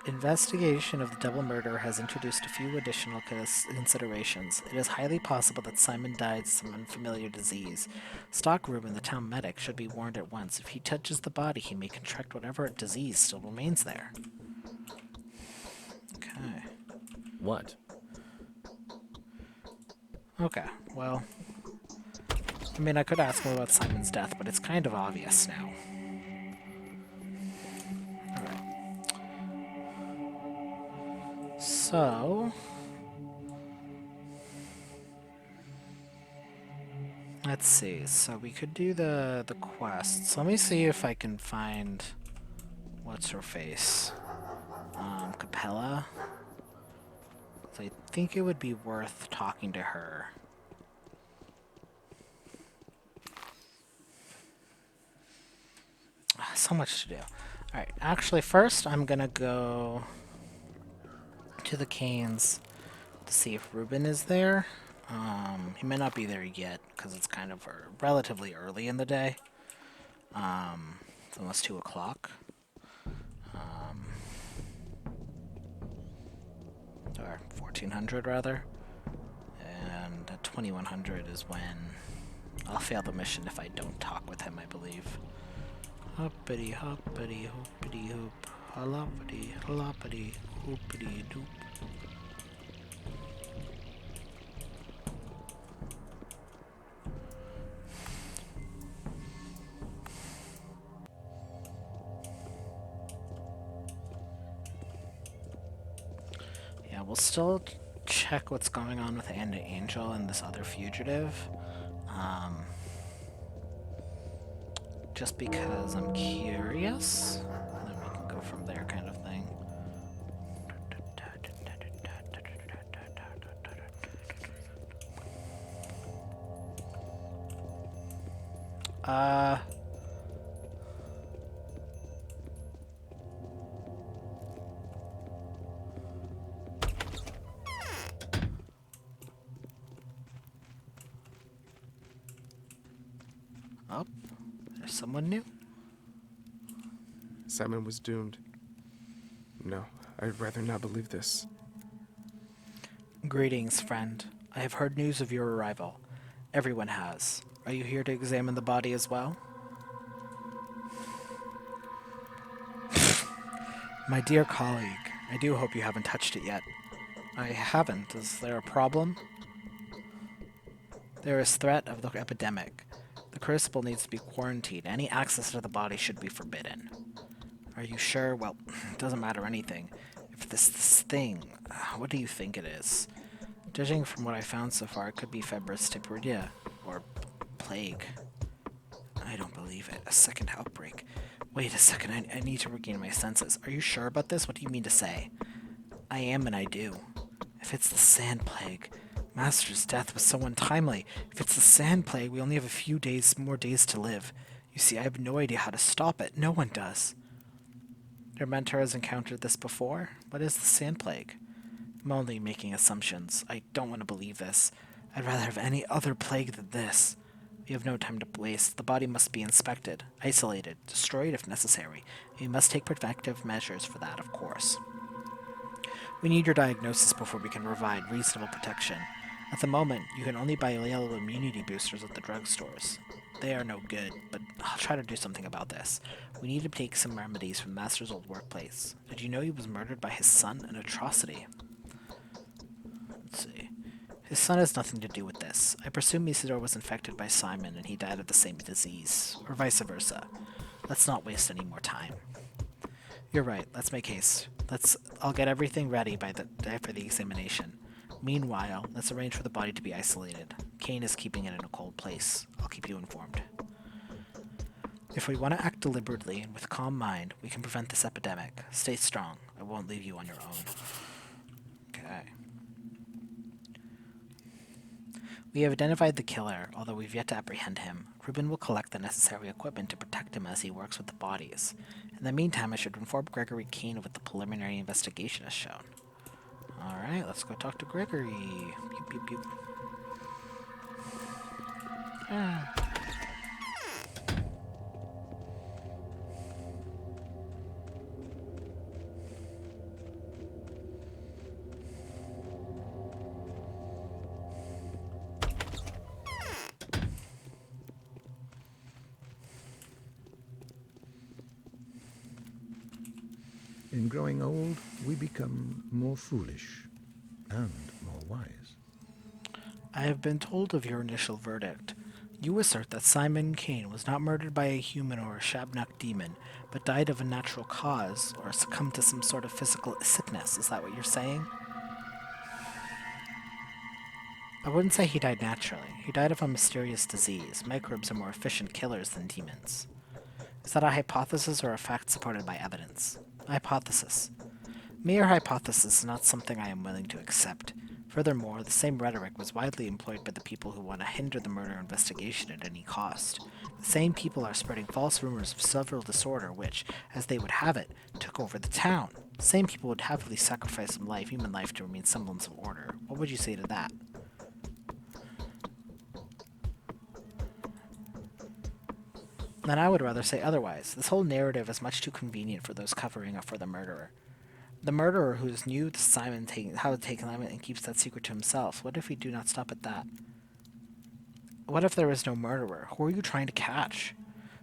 The investigation of the double murder has introduced a few additional considerations. It is highly possible that Simon died of some unfamiliar disease. Stockroom, the town medic, should be warned at once. If he touches the body, he may contract whatever disease still remains there. Okay. What? Okay, well... I mean, I could ask him about Simon's death, but it's kind of obvious now. Alright. So... let's see. So we could do the quests. Let me see if I can find... what's her face? Capella? So I think it would be worth talking to her. So much to do. Alright, actually first I'm gonna go to the Canes to see if Ruben is there. He may not be there yet, because it's kind of relatively early in the day. It's almost 2 o'clock. Or 1400 rather. And at 2100 is when I'll fail the mission if I don't talk with him, I believe. Hoppity hoppity hoopity hoop, haloppity haloppity hoopity doop. Yeah, we'll still check what's going on with Anna Angel and this other fugitive. Just because I'm curious, and then we can go from there, kind of thing. Oh, there's someone new. Simon was doomed. No, I'd rather not believe this. Greetings, friend. I have heard news of your arrival. Everyone has. Are you here to examine the body as well? My dear colleague, I do hope you haven't touched it yet. I haven't. Is there a problem? There is threat of the epidemic. The crucible needs to be quarantined. Any access to the body should be forbidden. Are you sure? Well, it doesn't matter anything. If this thing, what do you think it is? Judging from what I found so far, it could be febris typhus or plague. I don't believe it. A second outbreak. Wait a second, I need to regain my senses. Are you sure about this? What do you mean to say? I am and I do. If it's the sand plague, Master's death was so untimely. If it's the sand plague, we only have a few more days to live. You see, I have no idea how to stop it. No one does. Your mentor has encountered this before? What is the sand plague? I'm only making assumptions. I don't want to believe this. I'd rather have any other plague than this. We have no time to waste. The body must be inspected, isolated, destroyed if necessary. We must take protective measures for that, of course. We need your diagnosis before we can provide reasonable protection. At the moment, you can only buy yellow immunity boosters at the drugstores. They are no good, but I'll try to do something about this. We need to take some remedies from Master's old workplace. Did you know he was murdered by his son? An atrocity. Let's see. His son has nothing to do with this. I presume Isidore was infected by Simon and he died of the same disease, or vice versa. Let's not waste any more time. You're right, let's make haste. I'll get everything ready for the examination. Meanwhile, let's arrange for the body to be isolated. Kane is keeping it in a cold place. I'll keep you informed. If we want to act deliberately and with calm mind, we can prevent this epidemic. Stay strong. I won't leave you on your own. Okay. We have identified the killer, although we've yet to apprehend him. Ruben will collect the necessary equipment to protect him as he works with the bodies. In the meantime, I should inform Gregory Kane of what the preliminary investigation has shown. Alright, let's go talk to Gregory. Pew, pew, pew. Ah. In growing old, we become more foolish and more wise. I have been told of your initial verdict. You assert that Simon Kane was not murdered by a human or a Shabnak demon, but died of a natural cause, or succumbed to some sort of physical sickness. Is that what you're saying? I wouldn't say he died naturally. He died of a mysterious disease. Microbes are more efficient killers than demons. Is that a hypothesis or a fact supported by evidence? Hypothesis. Mere hypothesis is not something I am willing to accept. Furthermore, the same rhetoric was widely employed by the people who want to hinder the murder investigation at any cost. The same people are spreading false rumors of several disorder which, as they would have it, took over the town. The same people would happily sacrifice some life, human life, to remain semblance of order. What would you say to that? Then I would rather say otherwise. This whole narrative is much too convenient for those covering up for the murderer. The murderer who's new to Simon how to take Simon and keeps that secret to himself. What if we do not stop at that? What if there is no murderer? Who are you trying to catch?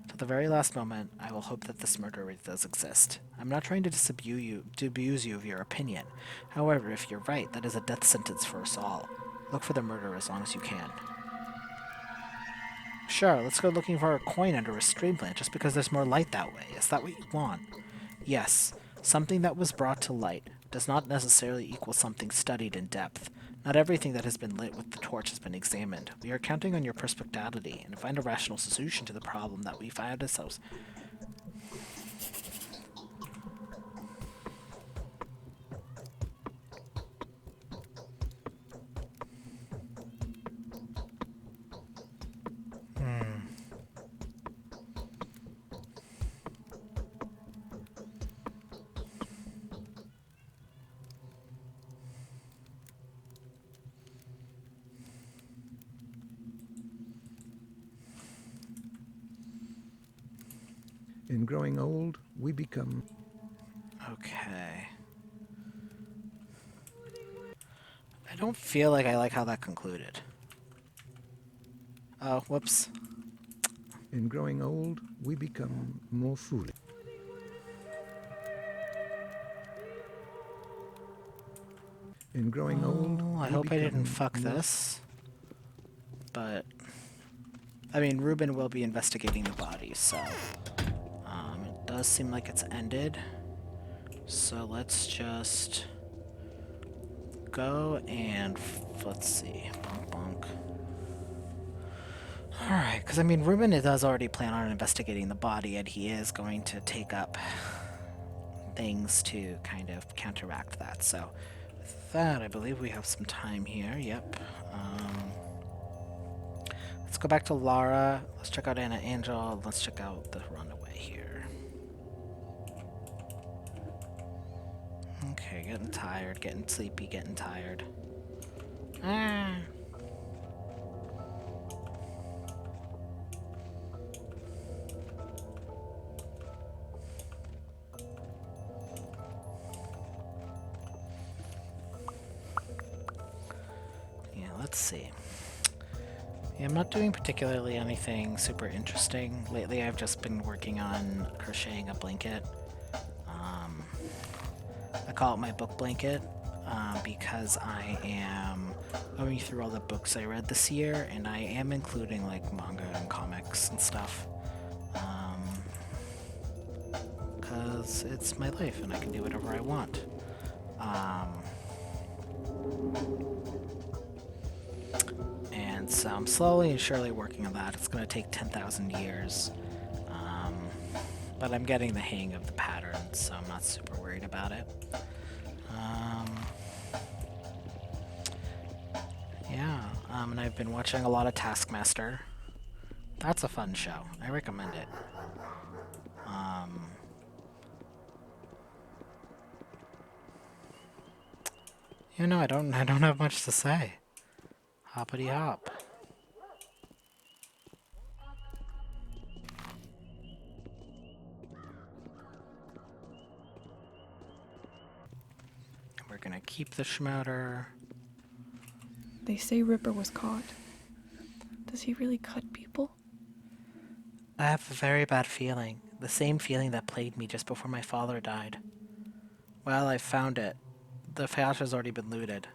Till the very last moment, I will hope that this murderer does exist. I'm not trying to disabuse you of your opinion. However, if you're right, that is a death sentence for us all. Look for the murderer as long as you can. Sure, let's go looking for a coin under a stream plant just because there's more light that way. Is that what you want? Yes. Something that was brought to light does not necessarily equal something studied in depth. Not everything that has been lit with the torch has been examined. We are counting on your perspicacity and to find a rational solution to the problem that we find ourselves. In growing old, we become... Okay. I don't feel like I like how that concluded. Oh, whoops. In growing old, we become more foolish. In growing old, I we hope I didn't become fuck more this. But, I mean, Ruben will be investigating the body, so it does seem like it's ended. So let's just go and let's see. Bonk, bonk. Alright, because I mean, Ruben does already plan on investigating the body, and he is going to take up things to kind of counteract that. So, with that, I believe we have some time here. Yep. Let's go back to Lara. Let's check out Anna Angel. Let's check out the runaway here. Okay, getting tired, getting sleepy, getting tired. Ah. Yeah, let's see. Yeah, I'm not doing particularly anything super interesting. Lately I've just been working on crocheting a blanket. I call it my book blanket because I am going through all the books I read this year, and I am including like manga and comics and stuff. Because it's my life and I can do whatever I want. And so I'm slowly and surely working on that. It's going to take 10,000 years. But I'm getting the hang of the pattern, so I'm not super worried about it. Yeah. And I've been watching a lot of Taskmaster. That's a fun show. I recommend it. I don't have much to say. Hoppity hop. We're gonna keep the schmouter. They say Ripper was caught. Does he really cut people? I have a very bad feeling. The same feeling that plagued me just before my father died. Well, I found it. The Fayasha's already been looted.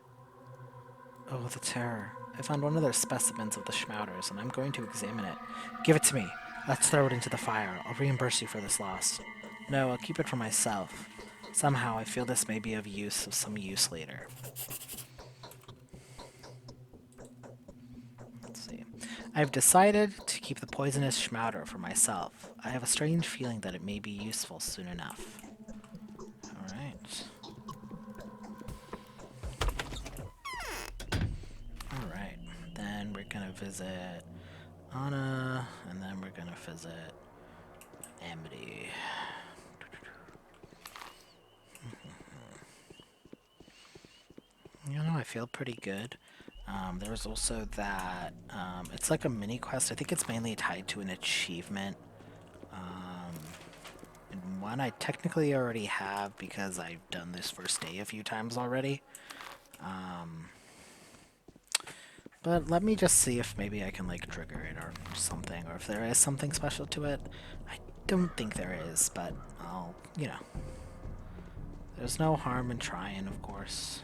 Oh, the terror. I found one of their specimens of the schmouters, and I'm going to examine it. Give it to me. Let's throw it into the fire. I'll reimburse you for this loss. No, I'll keep it for myself. Somehow, I feel this may be of some use later. Let's see. I've decided to keep the poisonous schmouter for myself. I have a strange feeling that it may be useful soon enough. Alright. Alright. Then we're gonna visit Anna, and then we're gonna visit Amity. I feel pretty good. There's also that, it's like a mini quest. I think it's mainly tied to an achievement. And one I technically already have because I've done this first day a few times already. But let me just see if maybe I can like trigger it or something, or if there is something special to it. I don't think there is, but I'll, there's no harm in trying, of course.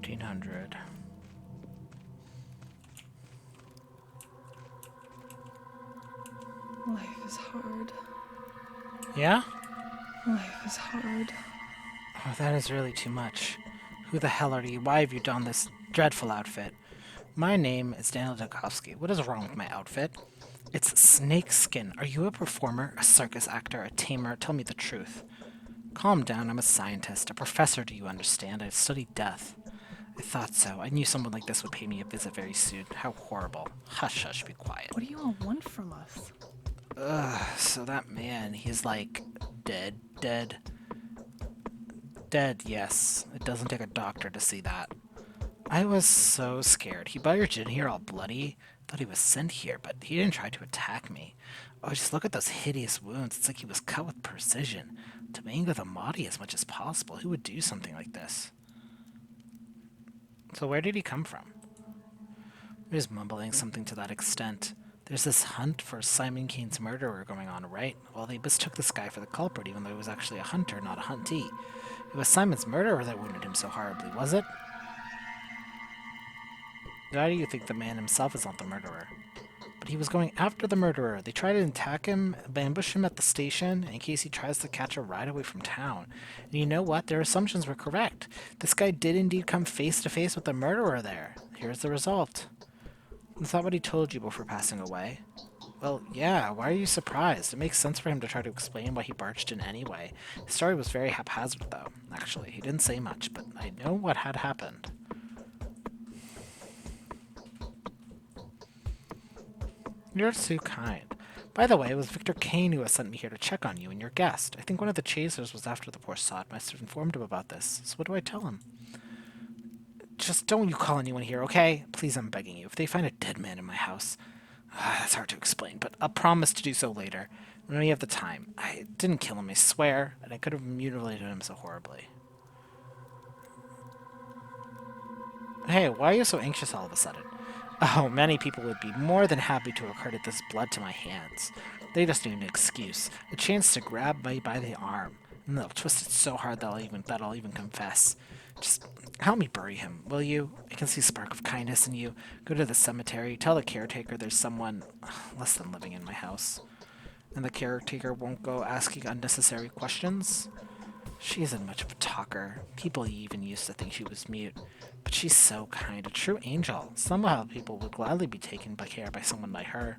$1,500. Life is hard. Yeah? Life is hard. Oh, that is really too much. Who the hell are you? Why have you done this dreadful outfit? My name is Daniel Dukovsky. What is wrong with my outfit? It's snakeskin. Are you a performer, a circus actor, a tamer? Tell me the truth. Calm down. I'm a scientist, a professor, do you understand? I've studied death. I thought so. I knew someone like this would pay me a visit very soon. How horrible. Hush, hush, be quiet. What do you all want from us? Ugh, so that man, he's like dead. Dead, yes. It doesn't take a doctor to see that. I was so scared. He barged in here all bloody. Thought he was sent here, but he didn't try to attack me. Oh, just look at those hideous wounds. It's like he was cut with precision. To mangle the body as much as possible. Who would do something like this? So where did he come from? He was mumbling something to that extent. There's this hunt for Simon Kane's murderer going on, right? Well, they mistook this guy for the culprit, even though he was actually a hunter, not a huntee. It was Simon's murderer that wounded him so horribly, was it? Why do you think the man himself is not the murderer? But he was going after the murderer. They tried to attack him, ambush him at the station, in case he tries to catch a ride away from town. And you know what? Their assumptions were correct. This guy did indeed come face to face with the murderer there. Here's the result. Is that what he told you before passing away? Well, yeah, why are you surprised? It makes sense for him to try to explain why he barged in anyway. His story was very haphazard, though, actually. He didn't say much, but I know what had happened. You're too kind. By the way, it was Victor Kane who has sent me here to check on you and your guest. I think one of the chasers was after the poor sod. Must have informed him about this. So what do I tell him? Just don't you call anyone here, okay? Please, I'm begging you. If they find a dead man in my house... that's hard to explain, but I'll promise to do so later. When we have the time. I didn't kill him, I swear. And I could have mutilated him so horribly. Hey, why are you so anxious all of a sudden? Oh, many people would be more than happy to have credit this blood to my hands. They just need an excuse, a chance to grab me by the arm, and they'll twist it so hard that I'll even confess. Just help me bury him, will you? I can see a spark of kindness in you. Go to the cemetery, tell the caretaker there's someone less than living in my house. And the caretaker won't go asking unnecessary questions. She isn't much of a talker. People even used to think she was mute. But she's so kind, a true angel. Somehow people would gladly be taken by care by someone like her.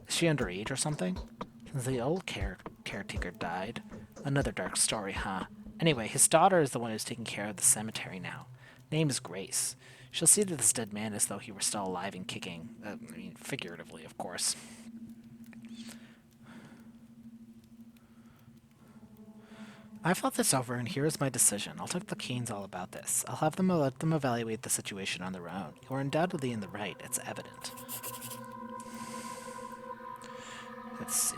Is she underage or something? Since the old caretaker died. Another dark story, huh? Anyway, his daughter is the one who's taking care of the cemetery now. Name is Grace. She'll see to this dead man as though he were still alive and kicking. Figuratively, of course. I've thought this over, and here is my decision. I'll talk to the Keens all about this. I'll have them let them evaluate the situation on their own. You are undoubtedly in the right. It's evident. Let's see.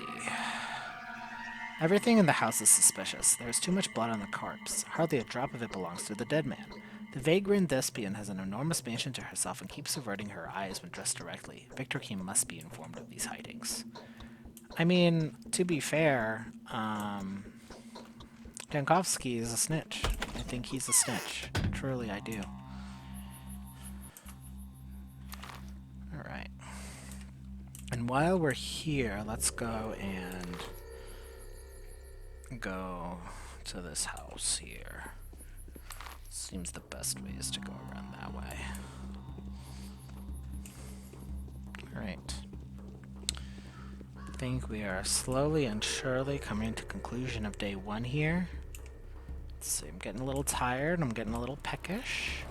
Everything in the house is suspicious. There is too much blood on the corpse. Hardly a drop of it belongs to the dead man. The vagrant thespian has an enormous mansion to herself and keeps averting her eyes when dressed directly. Victor Keen must be informed of these hidings. I mean, to be fair, Jankowski is a snitch. I think he's a snitch. Truly, I do. Alright. And while we're here, let's go and go to this house here. Seems the best way is to go around that way. Alright. I think we are slowly and surely coming to conclusion of day 1 here. Let's see, I'm getting a little tired, I'm getting a little peckish.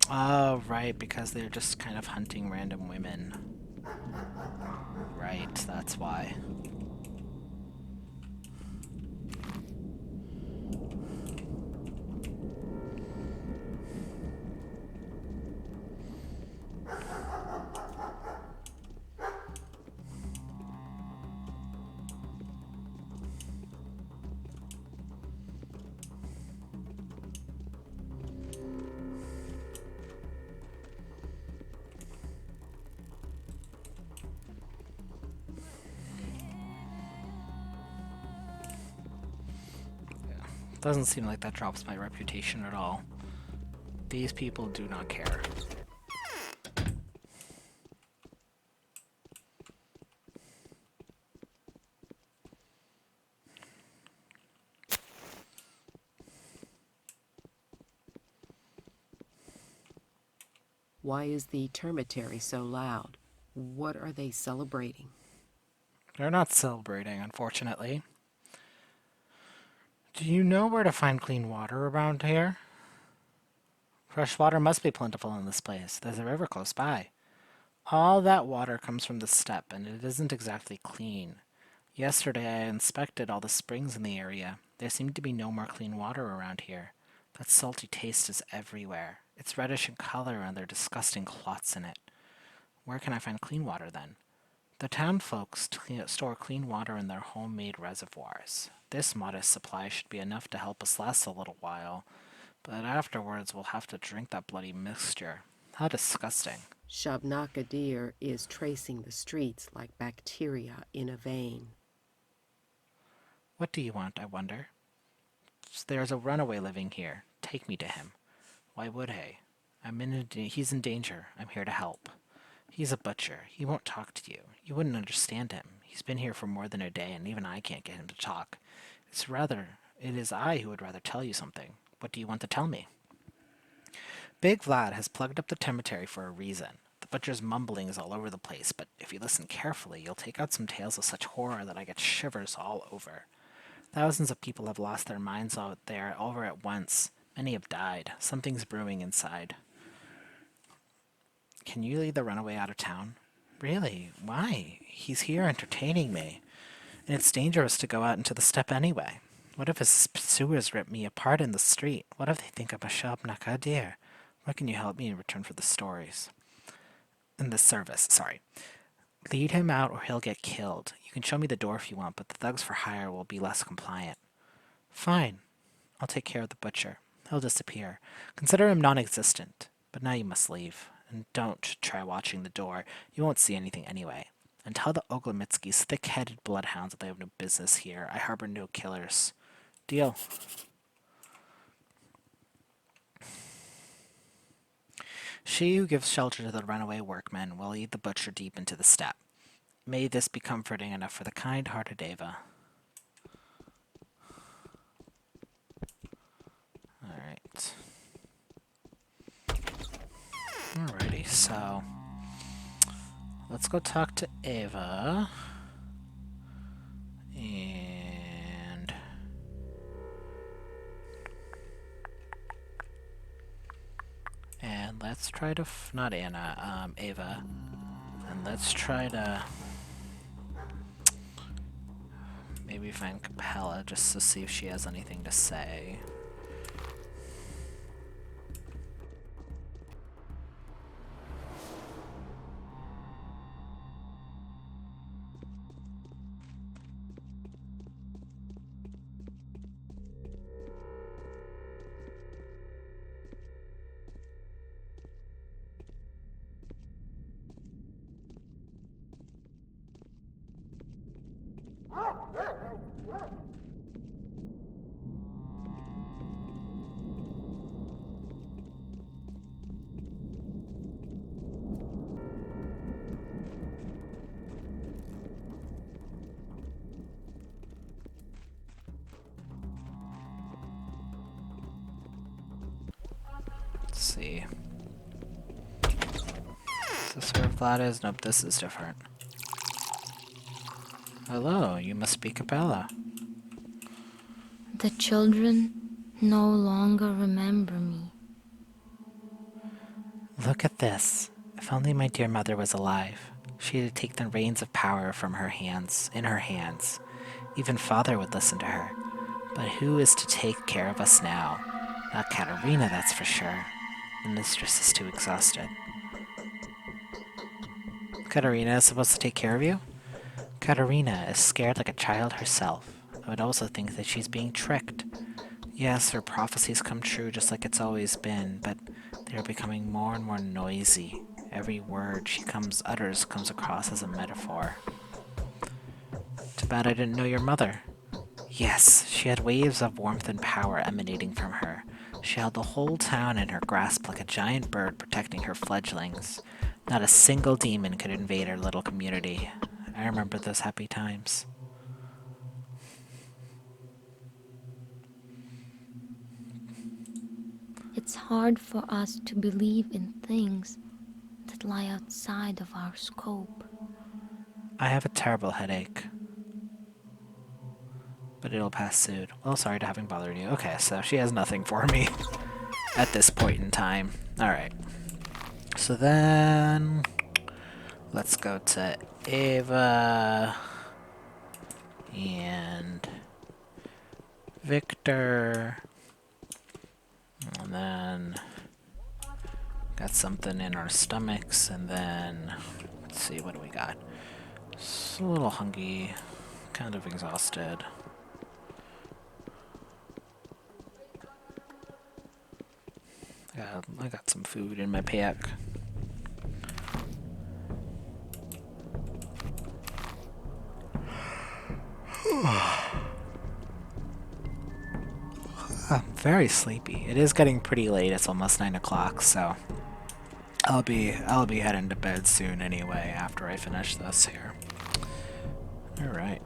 Oh, right, because they're just kind of hunting random women. Right, that's why. Doesn't seem like that drops my reputation at all. These people do not care. Why is the termitary so loud? What are they celebrating? They're not celebrating, unfortunately. Do you know where to find clean water around here? Fresh water must be plentiful in this place. There's a river close by. All that water comes from the steppe, and it isn't exactly clean. Yesterday I inspected all the springs in the area. There seemed to be no more clean water around here. That salty taste is everywhere. It's reddish in color, and there are disgusting clots in it. Where can I find clean water, then? The town folks store clean water in their homemade reservoirs. This modest supply should be enough to help us last a little while, but afterwards we'll have to drink that bloody mixture. How disgusting. Shabnakadir is tracing the streets like bacteria in a vein. What do you want, I wonder? There's a runaway living here. Take me to him. Why would I? He's in danger. I'm here to help. He's a butcher. He won't talk to you. You wouldn't understand him. He's been here for more than a day, and even I can't get him to talk. It is I who would rather tell you something. What do you want to tell me? Big Vlad has plugged up the cemetery for a reason. The butcher's mumbling is all over the place, but if you listen carefully, you'll take out some tales of such horror that I get shivers all over. Thousands of people have lost their minds out there over at once. Many have died. Something's brewing inside. Can you lead the runaway out of town? Really? Why? He's here entertaining me. And it's dangerous to go out into the steppe anyway. What if his pursuers rip me apart in the street? What if they think I'm a Shabnakadir? What can you help me in return for the stories? In the service, sorry. Lead him out or he'll get killed. You can show me the door if you want, but the thugs for hire will be less compliant. Fine. I'll take care of the butcher. He'll disappear. Consider him non-existent. But now you must leave. And don't try watching the door. You won't see anything anyway. And tell the Oglemitskys thick-headed bloodhounds that they have no business here. I harbor no killers. Deal. She who gives shelter to the runaway workmen will lead the butcher deep into the steppe. May this be comforting enough for the kind-hearted Ava. Alright. Alrighty, so let's go talk to Ava. And let's try to not Anna, Ava. And let's try to maybe find Capella just to see if she has anything to say. Let's see. Is this where Vlad is? Nope, this is different. Hello, you must be Capella. The children no longer remember me. Look at this. If only my dear mother was alive. She'd take the reins of power from her hands, in her hands. Even father would listen to her. But who is to take care of us now? Not Katerina, that's for sure. The mistress is too exhausted. Katerina is supposed to take care of you? Katerina is scared like a child herself. I would also think that she's being tricked. Yes, her prophecies come true just like it's always been, but they are becoming more and more noisy. Every word she utters comes across as a metaphor. Too bad I didn't know your mother. Yes, she had waves of warmth and power emanating from her. She held the whole town in her grasp like a giant bird protecting her fledglings. Not a single demon could invade her little community. I remember those happy times. It's hard for us to believe in things that lie outside of our scope. I have a terrible headache. But it'll pass soon. Well, sorry to having bothered you. Okay, so she has nothing for me at this point in time. Alright. So then let's go to Ava and Victor. And then got something in our stomachs, and then let's see, what do we got? Just a little hungry, kind of exhausted. I got some food in my pack. I'm very sleepy. It is getting pretty late. It's almost 9 o'clock, so I'll be heading to bed soon anyway after I finish this here. All right.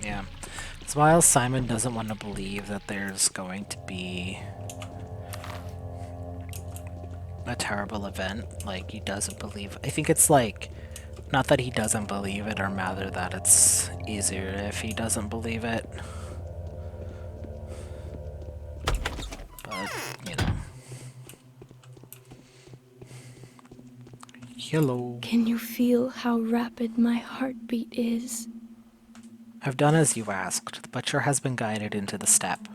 Yeah. So while Simon doesn't want to believe that there's going to be a terrible event, like, he doesn't believe... I think it's like Not that he doesn't believe it, or rather that it's easier if he doesn't believe it. But, you know. Hello. Can you feel how rapid my heartbeat is? I've done as you asked. The butcher has been guided into the steppe.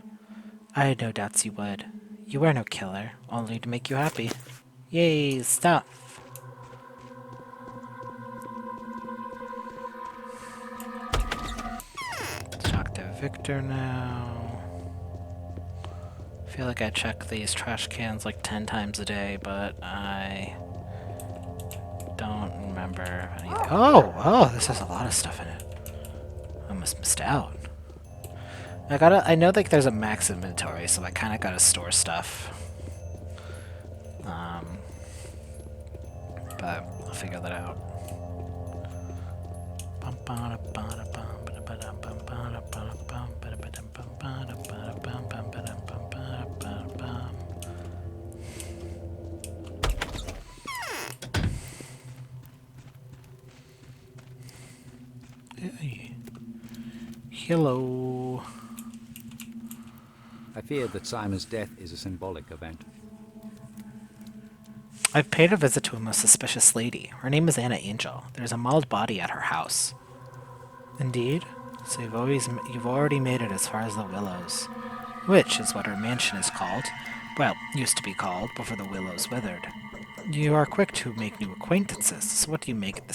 I had no doubts you would. You are no killer, only to make you happy. Yay, stop! Talk to Victor now. I feel like I check these trash cans like 10 times a day, but I don't remember anything. Oh, this has a lot of stuff in it. I almost missed out. I know like there's a max inventory, so I kind of gotta store stuff. But I'll figure that out. Hello. I fear that Simon's death is a symbolic event. I've paid a visit to a most suspicious lady. Her name is Anna Angel. There's a mauled body at her house. Indeed? So you've already made it as far as the Willows. Which is what her mansion is called. Well, used to be called before the willows withered. You are quick to make new acquaintances. So what do you make of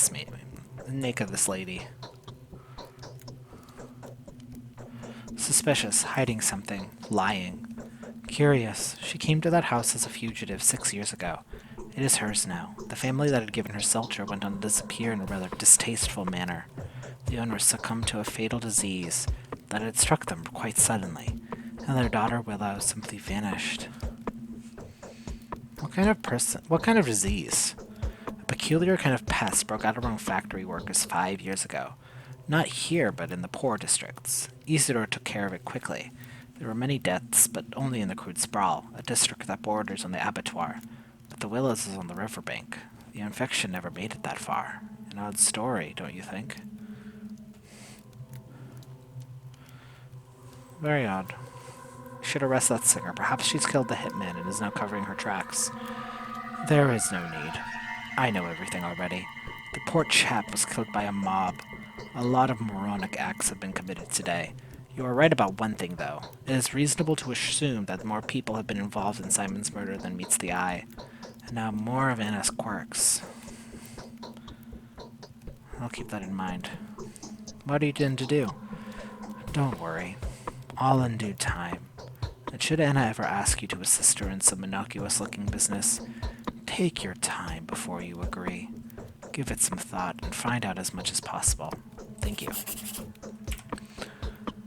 this lady? Suspicious, hiding something, lying. Curious. She came to that house as a fugitive 6 years ago. It is hers now. The family that had given her shelter went on to disappear in a rather distasteful manner. The owners succumbed to a fatal disease that had struck them quite suddenly, and their daughter Willow simply vanished. What kind of disease? A peculiar kind of pest broke out among factory workers 5 years ago. Not here, but in the poor districts. Isidore took care of it quickly. There were many deaths, but only in the crude sprawl, a district that borders on the abattoir. But the Willows is on the riverbank. The infection never made it that far. An odd story, don't you think? Very odd. We should arrest that singer. Perhaps she's killed the hitman and is now covering her tracks. There is no need. I know everything already. The poor chap was killed by a mob. A lot of moronic acts have been committed today. You are right about one thing, though. It is reasonable to assume that more people have been involved in Simon's murder than meets the eye. And now more of Anna's quirks. I'll keep that in mind. What are you going to do? Don't worry. All in due time. And should Anna ever ask you to assist her in some innocuous-looking business, take your time before you agree. Give it some thought and find out as much as possible. Thank you.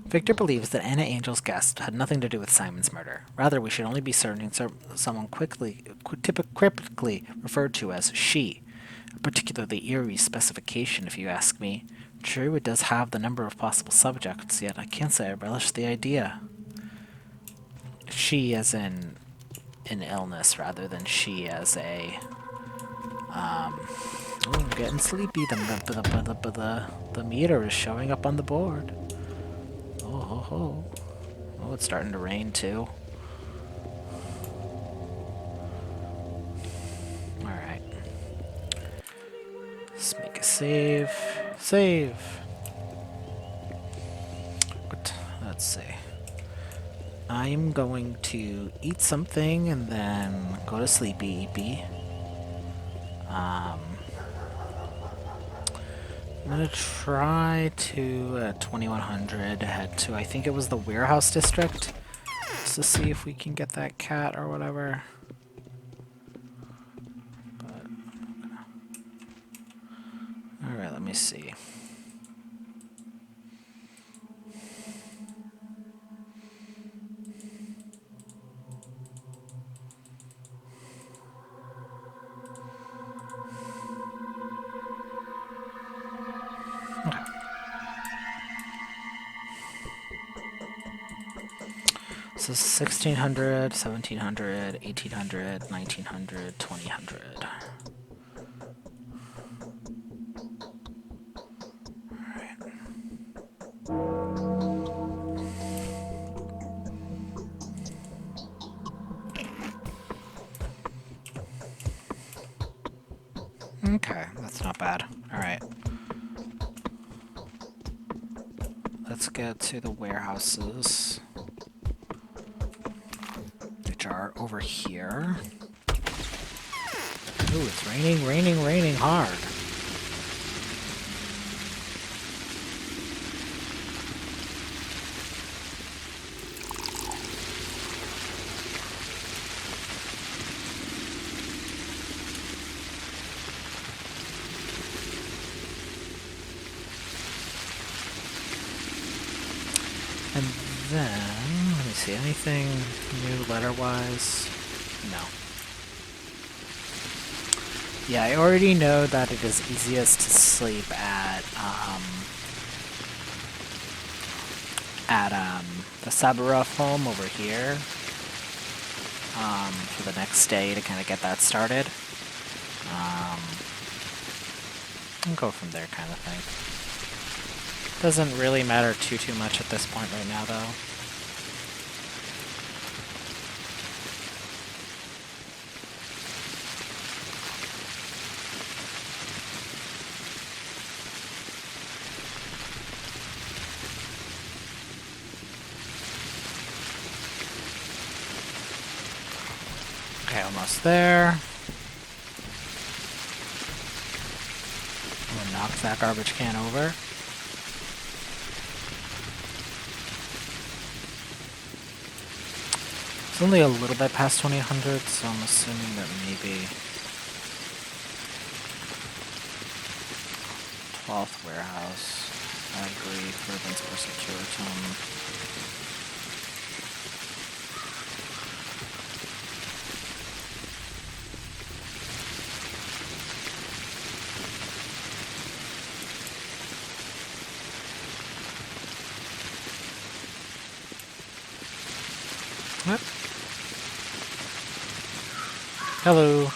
Victor believes that Anna Angel's guest had nothing to do with Simon's murder. Rather, we should only be searching someone cryptically referred to as she. A particularly eerie specification, if you ask me. True, it does have the number of possible subjects, yet I can't say I relish the idea. She as in an illness, rather than she as a... Oh, I'm getting sleepy. The meter is showing up on the board. Oh, it's starting to rain too. Alright. Let's make a save. Save! Let's see. I'm going to eat something and then go to sleepy, Eepy. I'm gonna try to, at 2100, head to, I think it was the warehouse district, just to see if we can get that cat or whatever. But, alright, let me see. So 1600, 1700, 1800, 1900, 2000. bad. Alright. Let's get to the warehouses, which are over here. Ooh, it's raining hard. And then, let me see, anything new letter-wise? No. Yeah, I already know that it is easiest to sleep at the Saburov home over here for the next day to kind of get that started. And go from there kind of thing. Doesn't really matter too much at this point right now, though. Okay, almost there. I'm gonna knock that garbage can over. It's only a little bit past 2000, so I'm assuming that maybe 12th warehouse. I agree. Urban's more secure. What? Hello.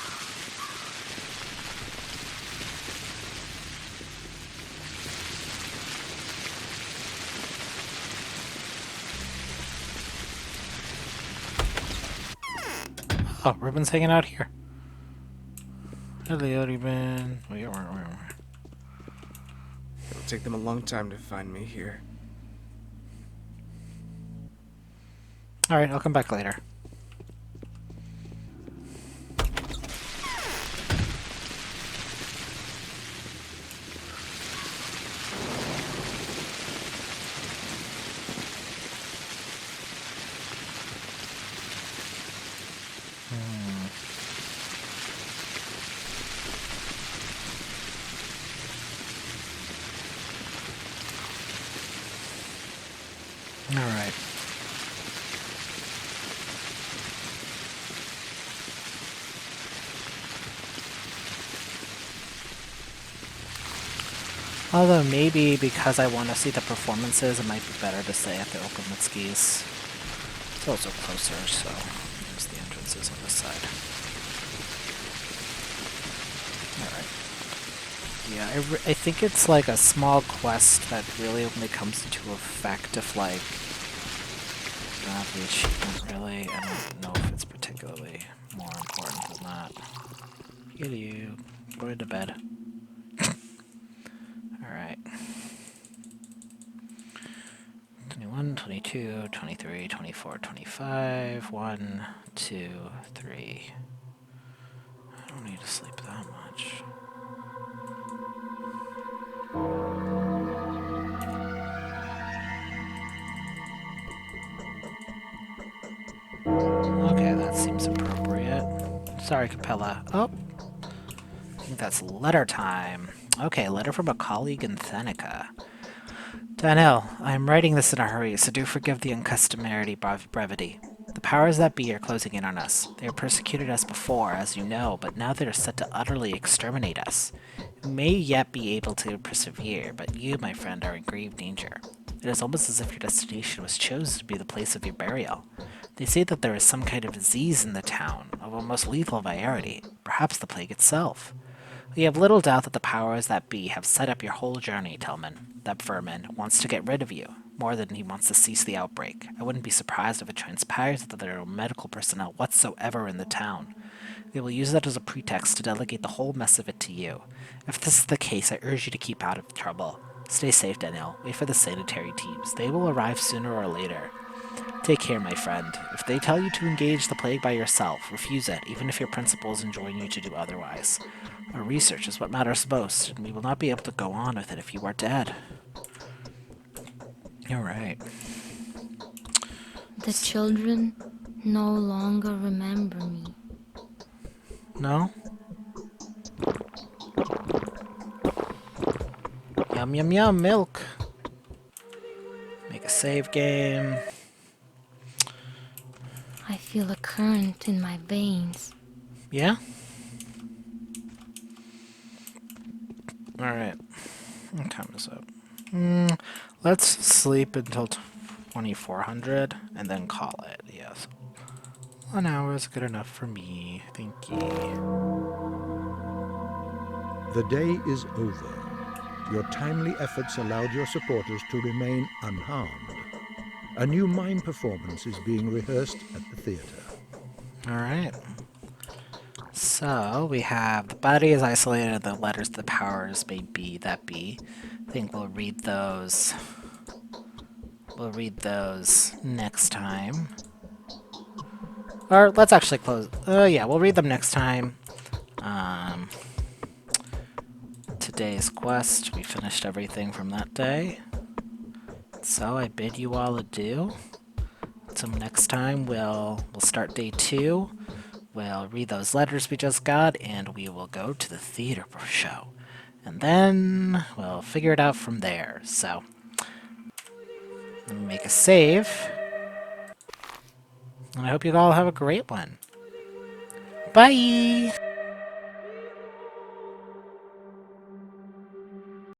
Oh, Ruben's hanging out here. Hello, Ruben. It'll take them a long time to find me here. Alright, I'll come back later. Alright. Although maybe because I want to see the performances, it might be better to stay at the Okomitskis. It's also closer, so there's the entrances on this side. Alright. Yeah, I think it's like a small quest that really only comes into effect if, like, you don't have the achievement, really. I don't know if it's particularly more important than that. Get you. Go to bed. Alright. 21, 22, 23, 24, 25. 1, 2, 3. I don't need to sleep that much. Okay, that seems appropriate. Sorry, Capella. Oh! I think that's letter time. Okay, letter from a colleague in Thenica. Danielle, I am writing this in a hurry, so do forgive the uncustomary brevity. The powers that be are closing in on us. They have persecuted us before, as you know, but now they are set to utterly exterminate us. We may yet be able to persevere, but you, my friend, are in grave danger. It is almost as if your destination was chosen to be the place of your burial. They say that there is some kind of disease in the town, of almost lethal virality, perhaps the plague itself. We have little doubt that the powers that be have set up your whole journey, Tillman. That vermin wants to get rid of you. more than he wants to cease the outbreak. I wouldn't be surprised if it transpires that there are no medical personnel whatsoever in the town. They will use that as a pretext to delegate the whole mess of it to you. If this is the case, I urge you to keep out of trouble. Stay safe, Daniel. Wait for the sanitary teams. They will arrive sooner or later. Take care, my friend. If they tell you to engage the plague by yourself, refuse it, even if your principals enjoin you to do otherwise. Our research is what matters most, and we will not be able to go on with it if you are dead. You're right. The children no longer remember me. No? Yum, yum, yum, milk. Make a save game. I feel a current in my veins. Yeah? Alright. What time is it? Let's sleep until 2400 and then call it. Yes. 1 hour is good enough for me. Thank you. The day is over. Your timely efforts allowed your supporters to remain unharmed. A new mime performance is being rehearsed at the theater. Alright. So, we have the body is isolated, the letters, the powers may be, that be. I think we'll read those. We'll read those next time. Or, let's actually close. Yeah, we'll read them next time. Today's quest, we finished everything from that day. So, I bid you all adieu. So next time, we'll start day 2. We'll read those letters we just got, and we will go to the theater show. And then we'll figure it out from there. So, let me make a save. And I hope you all have a great one. Bye!